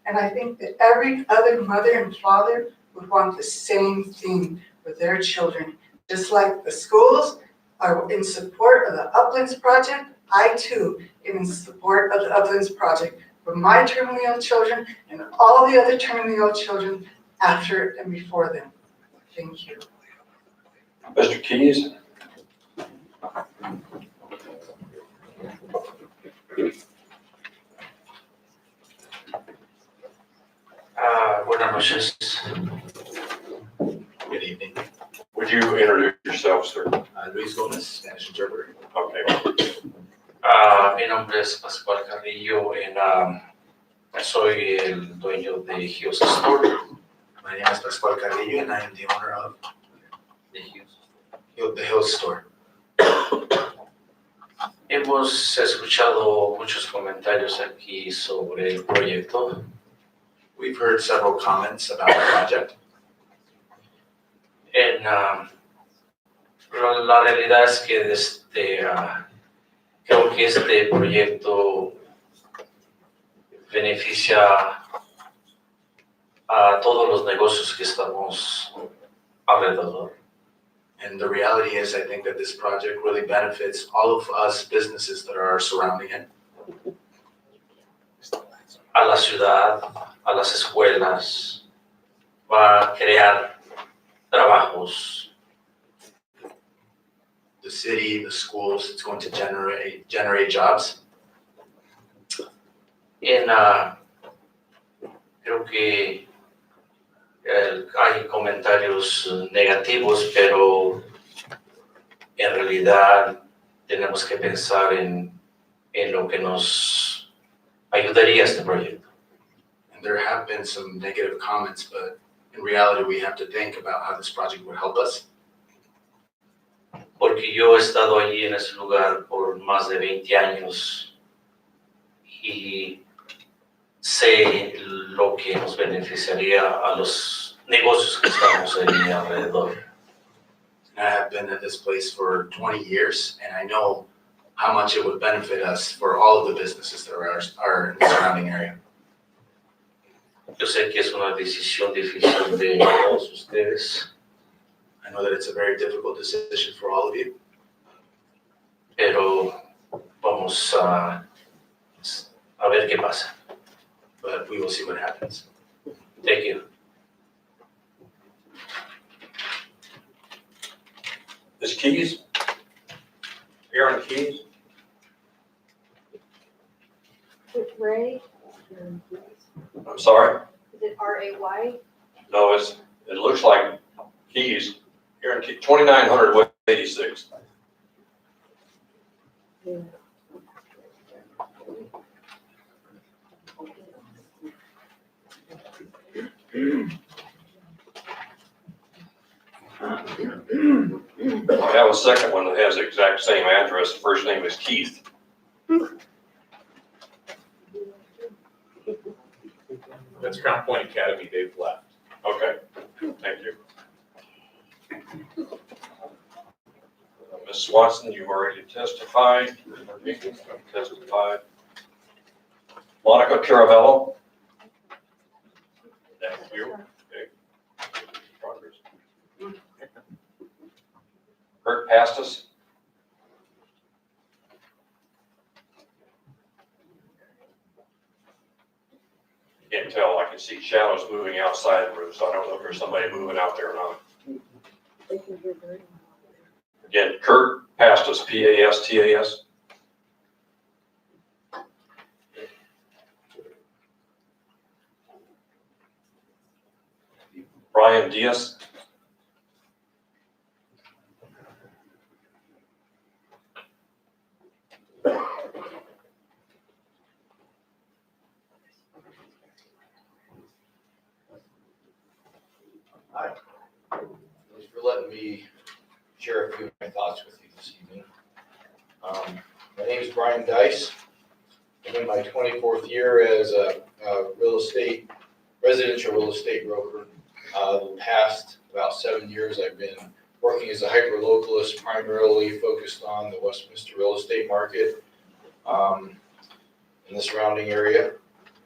And I think that every other mother and father would want the same thing for their children. Just like the schools are in support of the Uplands project, I too am in support of the Uplands project for my terminally ill children and all the other terminally ill children after and before them. Thank you. Mr. Keys? Buenas noches. Good evening. Would you introduce yourself, sir? Luis Gomez, Spanish interpreter. Okay. Mi nombre es Pascual Carrillo soy el dueño de Hughes Store. My name is Pascual Carrillo and I am the owner of De Hughes. the Hills Store. Hemos escuchado muchos comentarios aquí sobre el proyecto. We've heard several comments about the project. La realidad es que creo que este proyecto beneficia a todos los negocios que estamos alrededor. And the reality is, I think that this project really benefits all of us businesses that are surrounding it. A la ciudad, a las escuelas, va a crear trabajos. The city, the schools, it's going to generate jobs. Creo que hay comentarios negativos, pero en realidad tenemos que pensar en lo que nos ayudaría este proyecto. And there have been some negative comments, but in reality, we have to think about how this project would help us. Porque yo he estado allí en ese lugar por más de 20 años y sé lo que nos beneficiaría a los negocios que estamos ahí alrededor. And I have been at this place for 20 years, and I know how much it would benefit us for all of the businesses that are in the surrounding area. Yo sé que es una decisión difícil de todos ustedes. I know that it's a very difficult decision for all of you. Pero vamos a ver qué pasa. But we will see what happens. Thank you. Ms. Keys? Aaron Keys? Ray? I'm sorry? Is it R-A-Y? No, it looks like Keys. Aaron Keys, 2900 West 86. Yeah. I have a second one that has the exact same address. The first name is Keith. That's Crown Point Academy, they've left. Okay, thank you. Ms. Swanson, you've already testified. Testified. Monica Caravello. Thank you. Okay. Progress. Kurt Pastis. Again, can't tell. I can see shadows moving outside the roof, so I don't know if there's somebody moving out there or not. Again, Kurt passed us, P-A-S-T-A-S. Brian Diaz. Hi. Thanks for letting me share a few of my thoughts with you this evening. My name is Brian Dice. I'm in my 24th year as a residential real estate broker. The past about 7 years, I've been working as a hyper-localist, primarily focused on the Westminster real estate market in the surrounding area.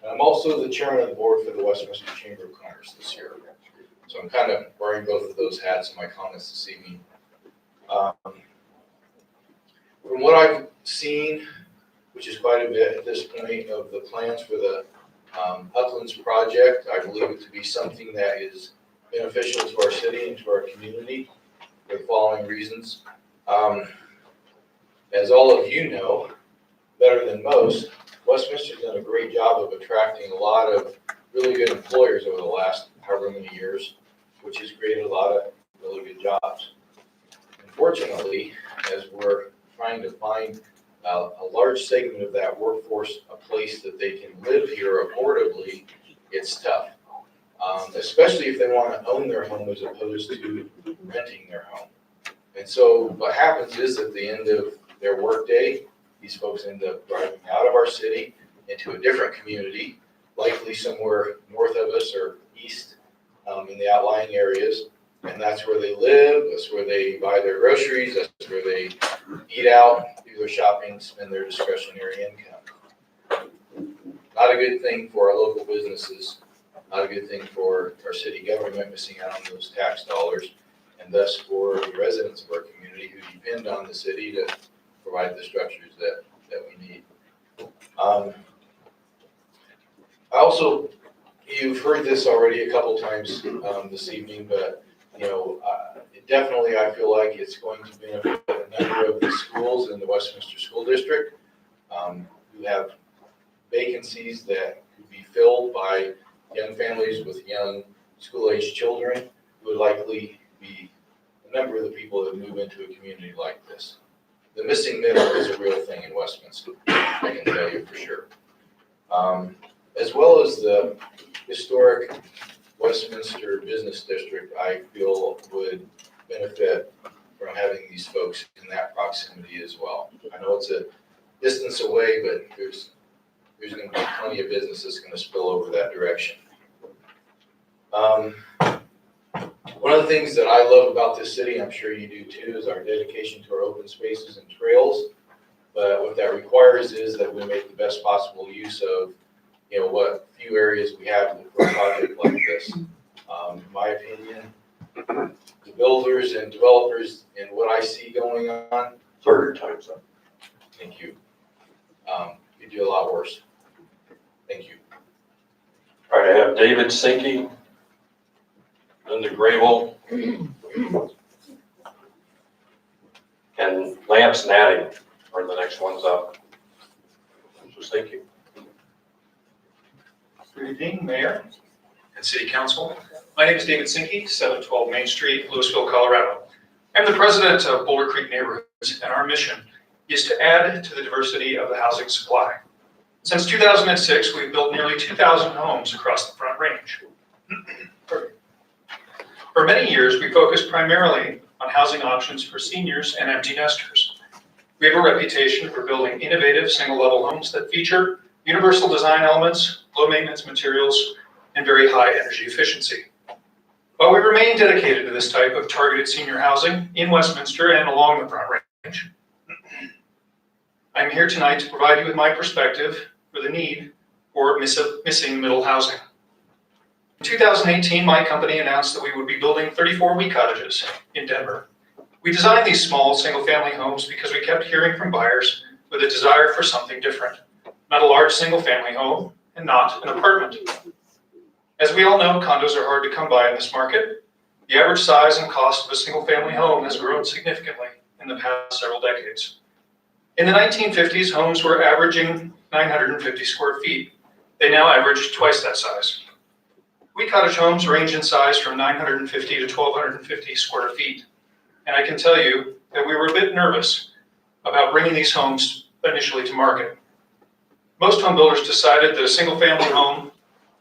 And I'm also the chairman of the board for the Westminster Chamber of Commerce this year. So I'm kind of wearing both of those hats in my comments this evening. From what I've seen, which is quite a bit at this point, of the plans for the Uplands project, I believe it to be something that is beneficial to our city and to our community for the following reasons. As all of you know, better than most, Westminster's done a great job of attracting a lot of really good employers over the last however many years, which has created a lot of really good jobs. Unfortunately, as we're trying to find a large segment of that workforce a place that they can live here affordably, it's tough. Especially if they want to own their home as opposed to renting their home. And so what happens is at the end of their workday, these folks end up driving out of our city into a different community, likely somewhere north of us or east in the outlying areas. And that's where they live, that's where they buy their groceries, that's where they eat out, do their shopping, spend their discretionary income. Not a good thing for our local businesses, not a good thing for our city government missing out on those tax dollars, and thus for the residents of our community who depend on the city to provide the structures that we need. Also, you've heard this already a couple times this evening, but definitely I feel like it's going to benefit a number of the schools in the Westminster School District who have vacancies that could be filled by young families with young school-aged children who would likely be a number of the people that move into a community like this. The missing middle is a real thing in Westminster, I can tell you for sure. As well as the historic Westminster Business District, I feel would benefit from having these folks in that proximity as well. I know it's a distance away, but there's going to be plenty of business that's going to spill over that direction. One of the things that I love about this city, I'm sure you do too, is our dedication to our open spaces and trails. But what that requires is that we make the best possible use of what few areas we have for a project like this. In my opinion, the builders and developers and what I see going on. Third time's up. Thank you. You do a lot worse. Thank you. All right, I have David Sinke, Linda Grable, and Lance Natting are the next ones up. So thank you. Good evening, Mayor and City Council. My name is David Sinke, 712 Main Street, Louisville, Colorado. I'm the president of Boulder Creek Neighborhoods, and our mission is to add to the diversity of the housing supply. Since 2006, we've built nearly 2,000 homes across the Front Range. For many years, we focused primarily on housing options for seniors and empty nesters. We have a reputation for building innovative single-level homes that feature universal design elements, low maintenance materials, and very high energy efficiency. While we remain dedicated to this type of targeted senior housing in Westminster and along the Front Range, I'm here tonight to provide you with my perspective for the need for missing middle housing. In 2018, my company announced that we would be building 34 wee cottages in Denver. We designed these small single-family homes because we kept hearing from buyers with a desire for something different. Not a large single-family home, and not an apartment. As we all know, condos are hard to come by in this market. The average size and cost of a single-family home has grown significantly in the past several decades. In the 1950s, homes were averaging 950 square feet. They now average twice that size. Wee cottage homes range in size from 950 to 1,250 square feet. And I can tell you that we were a bit nervous about bringing these homes initially to market. Most home builders decided that a single-family home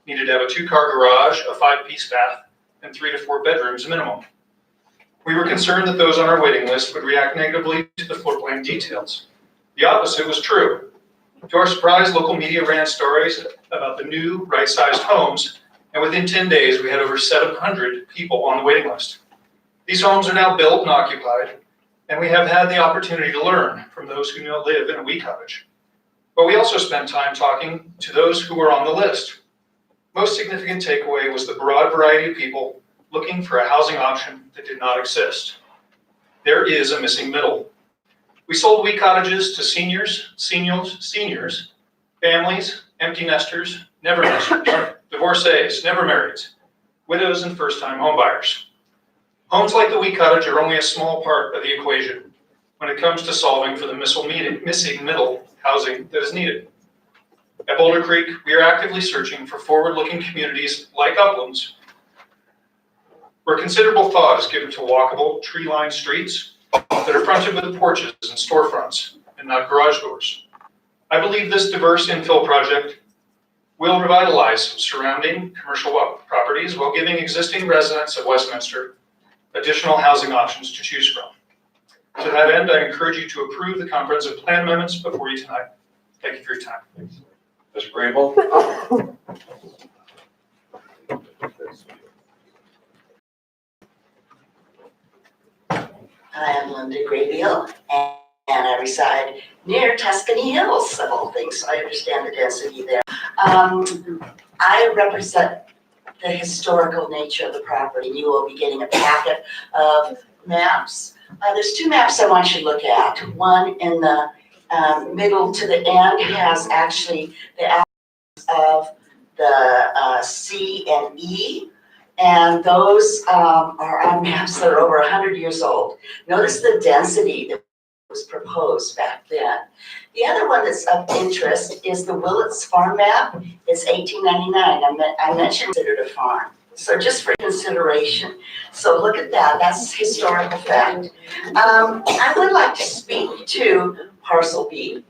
needed to have a 2-car garage, a 5-piece bath, and 3 to 4 bedrooms minimum. We were concerned that those on our waiting list would react negatively to the floor plan details. The opposite was true. To our surprise, local media ran stories about the new right-sized homes, and within 10 days, we had over 700 people on the waiting list. These homes are now built and occupied, and we have had the opportunity to learn from those who now live in a wee cottage. But we also spent time talking to those who were on the list. Most significant takeaway was the broad variety of people looking for a housing option that did not exist. There is a missing middle. We sold wee cottages to seniors, families, empty nesters, never nesters, divorcees, never marrieds, widows, and first-time homebuyers. Homes like the wee cottage are only a small part of the equation when it comes to solving for the missing middle housing that is needed. At Boulder Creek, we are actively searching for forward-looking communities like Uplands, where considerable thought is given to walkable, tree-lined streets that are fronted with porches and storefronts and not garage doors. I believe this diverse infill project will revitalize surrounding commercial properties while giving existing residents of Westminster additional housing options to choose from. To that end, I encourage you to approve the comprehensive plan amendments before you tonight. Thank you for your time. Mr. Grable? I am Linda Graybeal, and I reside near Tuscany Hills, of all things, so I understand the density there. I represent the historical nature of the property. You will be getting a packet of maps. There's 2 maps I want you to look at. One in the middle to the end has actually the outlines of the C and E. And those are on maps that are over 100 years old. Notice the density that was proposed back then. The other one that's of interest is the Willits farm map. It's 1899. I mentioned considered a farm. So just for consideration. So look at that. That's historical fact. I would like to speak to Parcel B.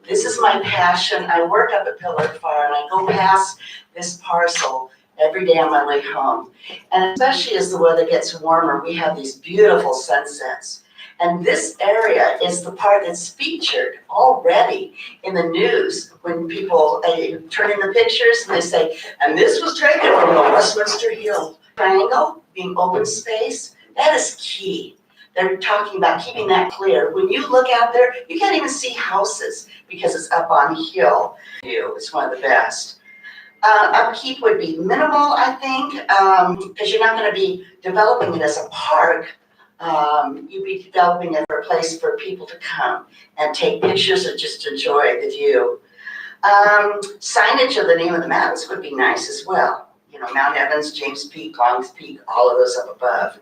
This is my passion. I work up at Pillar Farm and I go past this parcel every day on my way home. And especially as the weather gets warmer, we have these beautiful sunsets. And this area is the part that's featured already in the news when people turn in the pictures and they say, and this was taken from the Westminster Hill Triangle being open space. That is key. They're talking about keeping that clear. When you look out there, you can't even see houses because it's up on a hill. It's one of the best. Upkeep would be minimal, I think, because you're not going to be developing it as a park. You'd be developing it for a place for people to come and take pictures or just enjoy the view. Signage of the name of the mountains would be nice as well. You know, Mount Evans, James Peak, Longs Peak, all of those up above.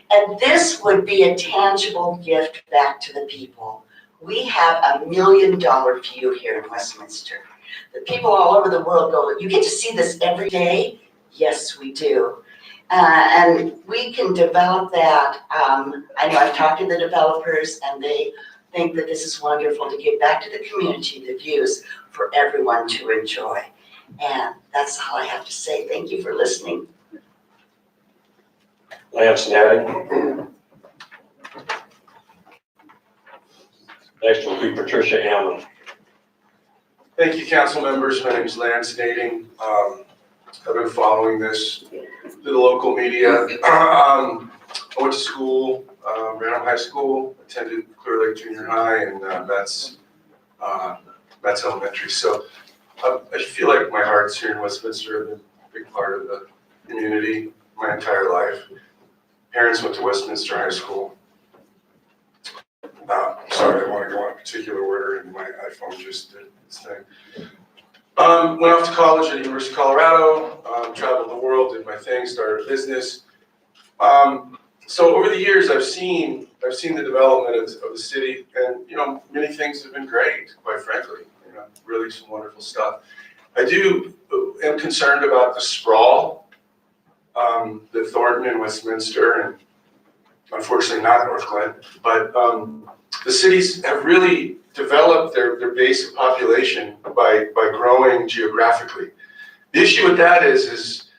And this would be a tangible gift back to the people. We have $1 million view here in Westminster. The people all over the world go, you get to see this every day? Yes, we do. And we can develop that. I know I've talked to the developers and they think that this is wonderful to give back to the community, the views for everyone to enjoy. And that's all I have to say. Thank you for listening. Lance Natty. Next will be Patricia Ammon. Thank you, council members. My name is Lance Nading. I've been following this through the local media. I went to school, Random High School, attended Clear Lake Junior High, and Metz Elementary. So I feel like my heart's here in Westminster. I've been a big part of the community my entire life. Parents went to Westminster High School. Sorry, I want to go on a particular order, and my iPhone just did its thing. Went off to college at the University of Colorado, traveled the world, did my thing, started a business. So over the years, I've seen the development of the city, and many things have been great, quite frankly. Really some wonderful stuff. I am concerned about the sprawl, the Thornton and Westminster, and unfortunately not North Glen, but the cities have really developed their base of population by growing geographically. The issue with that is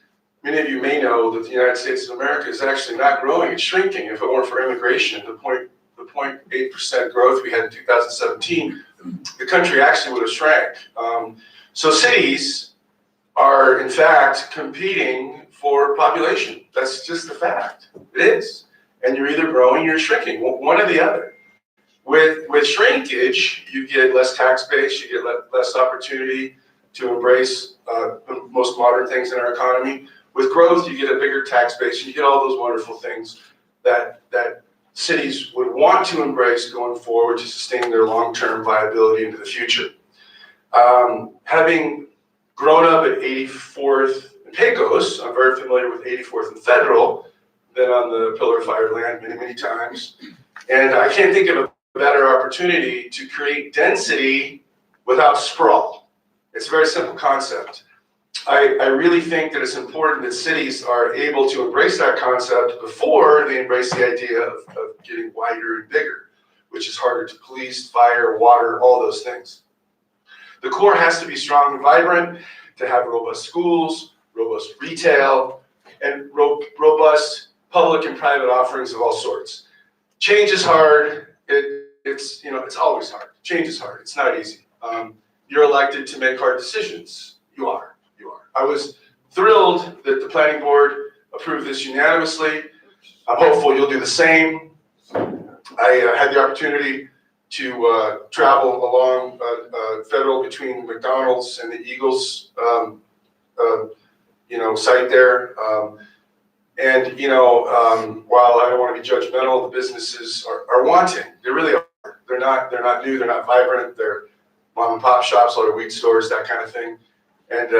many of you may know that the United States of America is actually not growing, it's shrinking. If it weren't for immigration, the 0.8% growth we had in 2017, the country actually would have shrank. So cities are in fact competing for population. That's just a fact. It is. And you're either growing or you're shrinking, one or the other. With shrinkage, you get less tax base, you get less opportunity to embrace the most modern things in our economy. With growth, you get a bigger tax base, you get all those wonderful things that cities would want to embrace going forward to sustain their long-term viability into the future. Having grown up at 84th and Pecos, I'm very familiar with 84th and Federal, been on the Pillar of Fire land many, many times. And I can't think of a better opportunity to create density without sprawl. It's a very simple concept. I really think that it's important that cities are able to embrace that concept before they embrace the idea of getting wider and bigger, which is harder to police, fire, water, all those things. The core has to be strong and vibrant, to have robust schools, robust retail, and robust public and private offerings of all sorts. Change is hard. It's always hard. Change is hard. It's not easy. You're elected to make hard decisions. You are. I was thrilled that the planning board approved this unanimously. I'm hopeful you'll do the same. I had the opportunity to travel along Federal between McDonald's and the Eagles, site there. While I don't want to be judgmental, the businesses are wanting. They really are. They're not new. They're not vibrant. They're mom and pop shops, a lot of weed stores, that kind of thing. And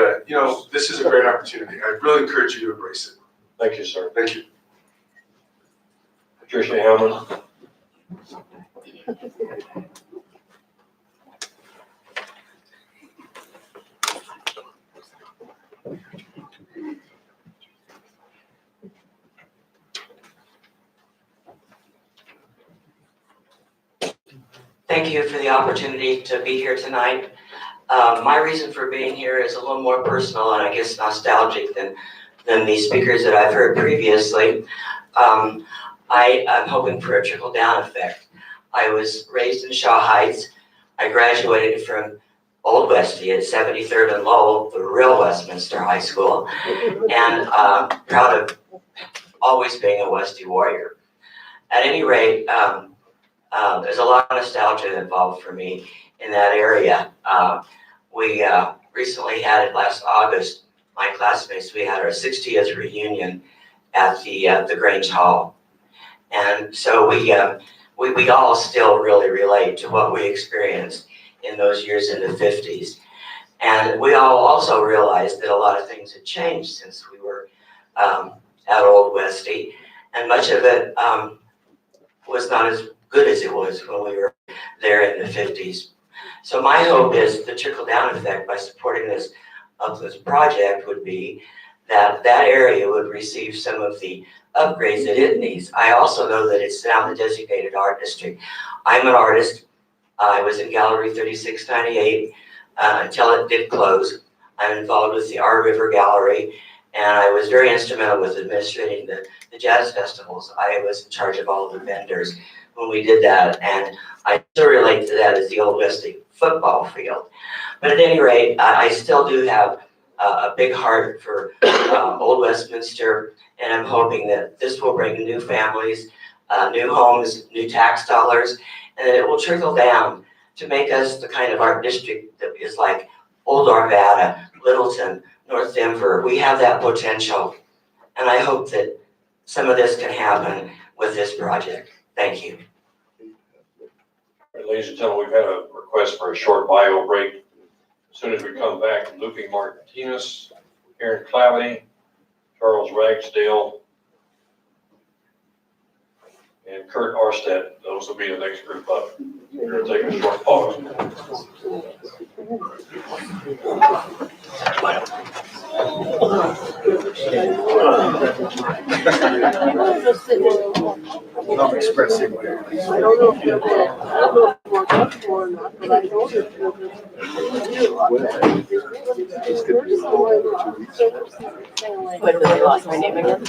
this is a great opportunity. I really encourage you to embrace it. Thank you, sir. Thank you. Patricia Hellman. Thank you for the opportunity to be here tonight. My reason for being here is a little more personal and I guess nostalgic than the speakers that I've heard previously. I'm hoping for a trickle-down effect. I was raised in Shaw Heights. I graduated from Old Westie at 73rd and Lowell, the real Westminster High School, and proud of always being a Westie warrior. At any rate, there's a lot of nostalgia involved for me in that area. We recently had it last August, my classmates, we had our 60th reunion at the Grange Hall. And so we all still really relate to what we experienced in those years in the 50s. And we all also realized that a lot of things had changed since we were at Old Westie. And much of it was not as good as it was when we were there in the 50s. So my hope is the trickle-down effect by supporting this Uplands project would be that that area would receive some of the upgrades that it needs. I also know that it's now the designated art district. I'm an artist. I was in Gallery 3698 until it did close. I'm involved with the Our River Gallery, and I was very instrumental with administrating the jazz festivals. I was in charge of all of the vendors when we did that, and I still relate to that as the Old Westie football field. But at any rate, I still do have a big heart for Old Westminster, and I'm hoping that this will bring new families, new homes, new tax dollars, and that it will trickle down to make us the kind of art district that is like Old Arvada, Littleton, North Denver. We have that potential, and I hope that some of this can happen with this project. Thank you. Ladies and gentlemen, we've had a request for a short bio break. As soon as we come back, Lupe Martinez, Karen Clavity, Charles Ragsdale, and Kurt Arstead. Those will be the next group up. We're going to take a short pause. I'm expressing. I don't know if you're more comfortable or not, but I know that But I lost my name again.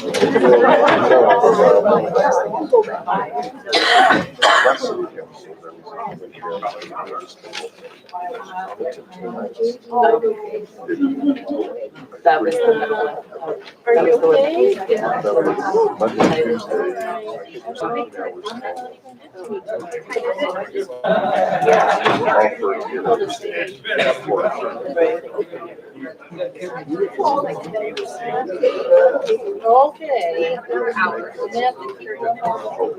That was the one. Are you okay? Okay.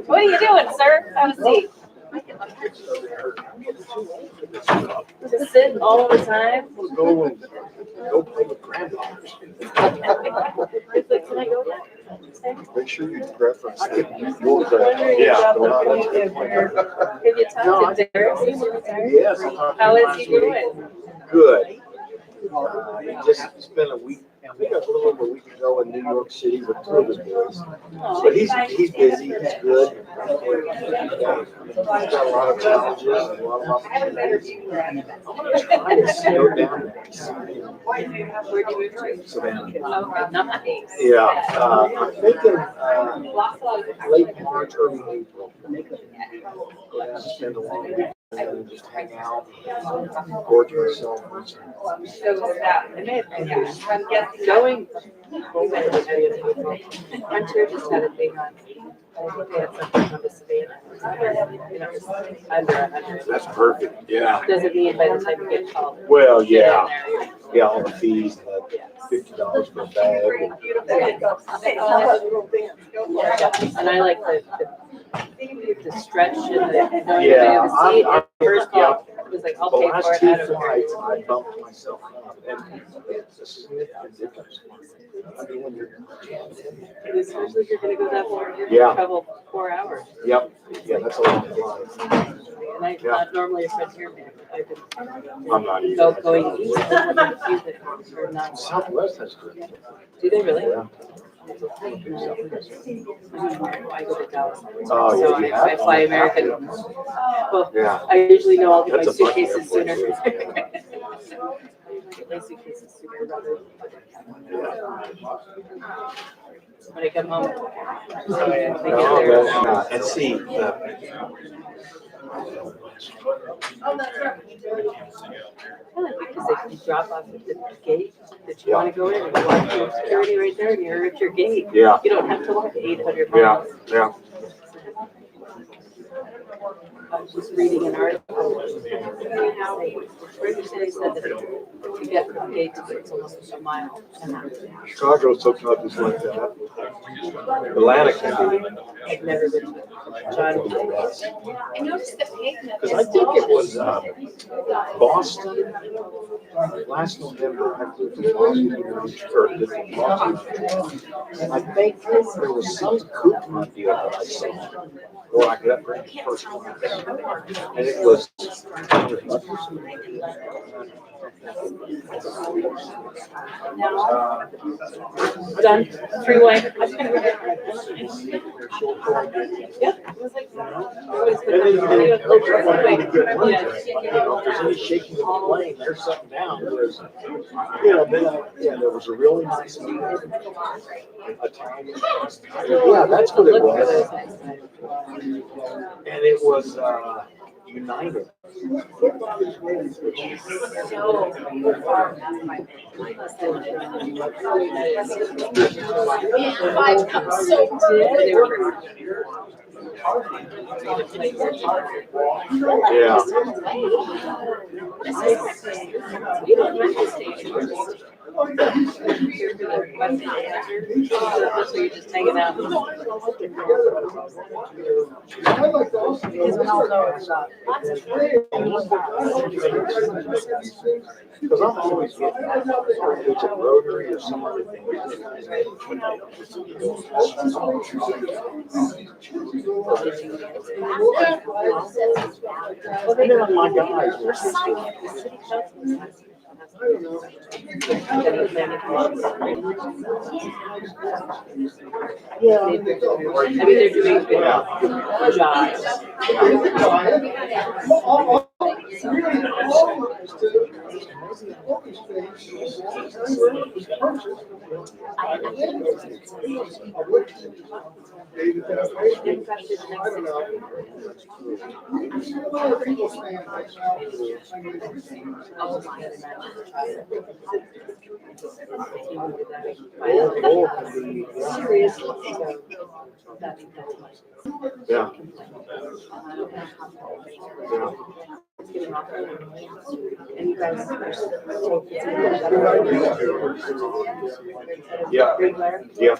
What are you doing, sir? Have a seat. Just sit all the time. Go play with granddaughters. It's like, can I go there? Make sure you reference. Have you talked to Derek? Yes. How is he doing? Good. Just spent a week, I think a little over a week ago in New York City with two of his boys. But he's busy, he's good. He's got a lot of challenges and a lot of opportunities. I'm gonna try to slow down there. Where do you move to? Savannah. Okay, nice. Yeah, I'm thinking, late March, early April. Spend a long week and just hang out, gorge myself. I'm guessing going. Hunter just had a thing on. I think they had something on the Savannah. You know, under 100. That's perfect, yeah. Doesn't mean by the time you get called. Well, yeah, yeah, all the fees, $50 for a bag. And I like the stretch and the, Yeah, seat. First call, it was like, I'll the pay for last it. two I don't care. flights, I bumped myself up, and it's a significant difference. I mean, when you're. Especially if you're gonna go that far, you're Yeah. gonna travel 4 hours. Yep, yeah, that's a long flight. And I'm not normally a frontier man, but I've been. I'm not either. Going east, I have a few that are not. Southwest has good. Do they really? Yeah. I go to Dallas. Oh, So yeah, you I have? fly American. Well, Yeah. I usually know I'll get my That's a funny suitcases airport, sooner. too. Get my suitcases sooner rather when I come home. So I get there. And see, Because if you drop off at the gate that you want to go in, and you walk through security right there, and you're at your gate. Yeah. You don't have to walk 800 yeah, miles. yeah. I was just reading an article. Where you said that to get from gate to gate, it's almost a mile. Chicago sometimes is like that. Atlanta can be. I've never been to John. I noticed the pavement. Because I think it was Boston, last November, I flew from Boston, or from Boston. And I think there was some coupon deal that I saw, where I could upgrade to first class. And it was $100 or something. Done. Freeway. Yep. It was like. And then you know, if there's any shaking of the plane, there's something down. There's, there was a really nice meeting. Yeah, that's what it was. And it was United. Five comes so Yeah. So you're just hanging out. Because we all know it's not. Because I'm always getting, it's a Rotary or some other thing. Well, they know my guys. Yeah. I mean, they're doing a good job. Yeah. Yeah. Yeah.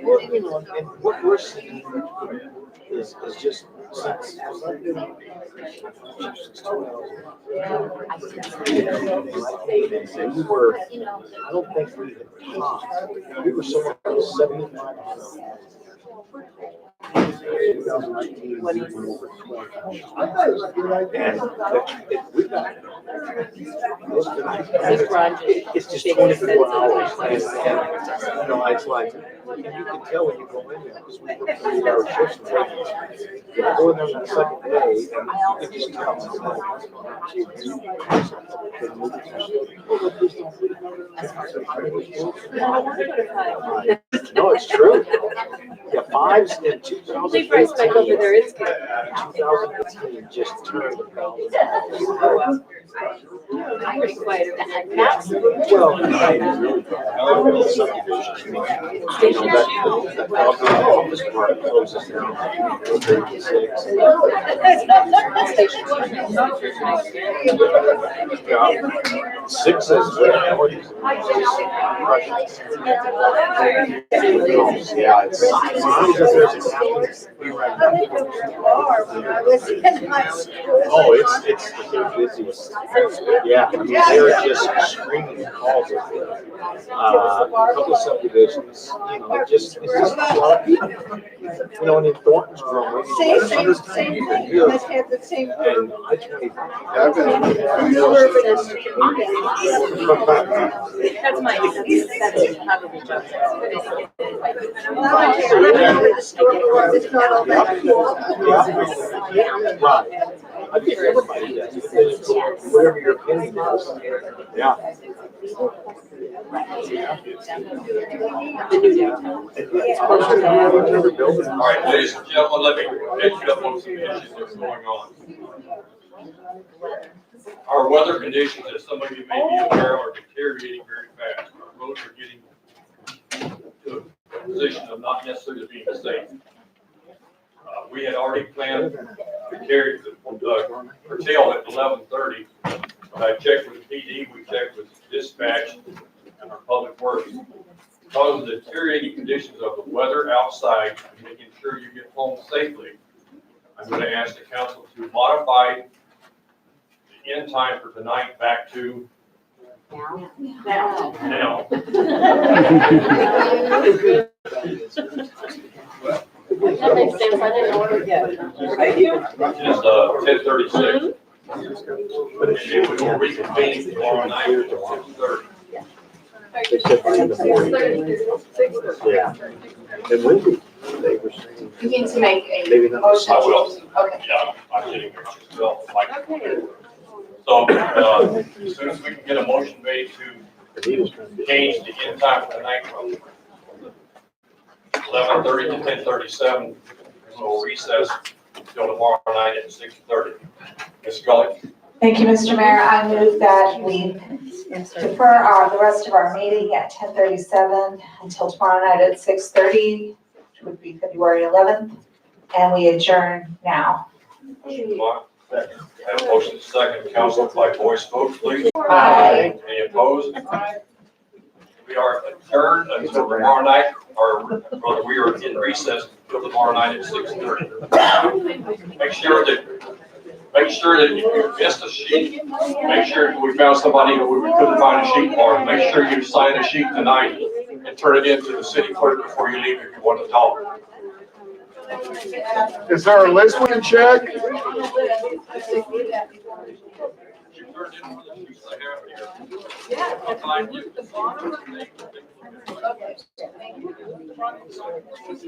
Well, you know, and what we're seeing is just since I've been we were, I don't think we had topped. We were somewhere around 75%. 2019, we went over 20. And we got it's just 24 hours. And, you know, it's like, and you can tell when you go in there because we work 3-hour shifts. You go in there on the second day, and you can just tell. No, it's true. Yeah, 5s in 2018. Price back over there is good. 2018 just turned about. Pretty quiet. Well, subdivision. You know, that office park closes down. 6 is yeah, it's oh, it's the busiest. Yeah, I mean, they're just screaming calls over there. A couple of subdivisions, you know, it's just a lot of people. You know, and in Thornton's growing. Same. And I tell you, That's my, that's probably job. right. I think everybody does. Whatever your opinion is. Yeah. All right, ladies and gentlemen, let me catch you up on some issues that's going on. Our weather conditions, as some of you may be aware, are deteriorating very fast. Our roads are getting to a position of not necessarily being safe. We had already planned to carry the curtail at 11:30. I checked with PD, we checked with dispatch and our public works. Because of the deteriorating conditions of the weather outside and making sure you get home safely, I'm going to ask the council to modify the end time for tonight back to now. That makes sense, I didn't order yet. Which is 10:36. And we will reconvene tomorrow night at 6:30. Yeah. And Wendy, they were saying. You mean to make a Maybe not. motion? I will. Okay. Yeah, I'm getting there. So, like, so, as soon as we can get a motion made to change the end time for the night from 11:30 to 10:37, we'll recess until tomorrow night at 6:30. Ms. Scully? Thank you, Mr. Mayor. I move that we defer the rest of our meeting at 10:37 until tomorrow night at 6:30, which would be February 11th, and we adjourn now. Mr. Clark? Have a motion second, council by voice vote, please. Aye. Any opposed? We are adjourned until tomorrow night, or we are in recess until tomorrow night at 6:30. Make sure that if you missed a sheet, make sure we found somebody who we couldn't find a sheet for, make sure you sign a sheet tonight and turn it in to the city clerk before you leave if you want to talk. Is there a list we can check? Yeah.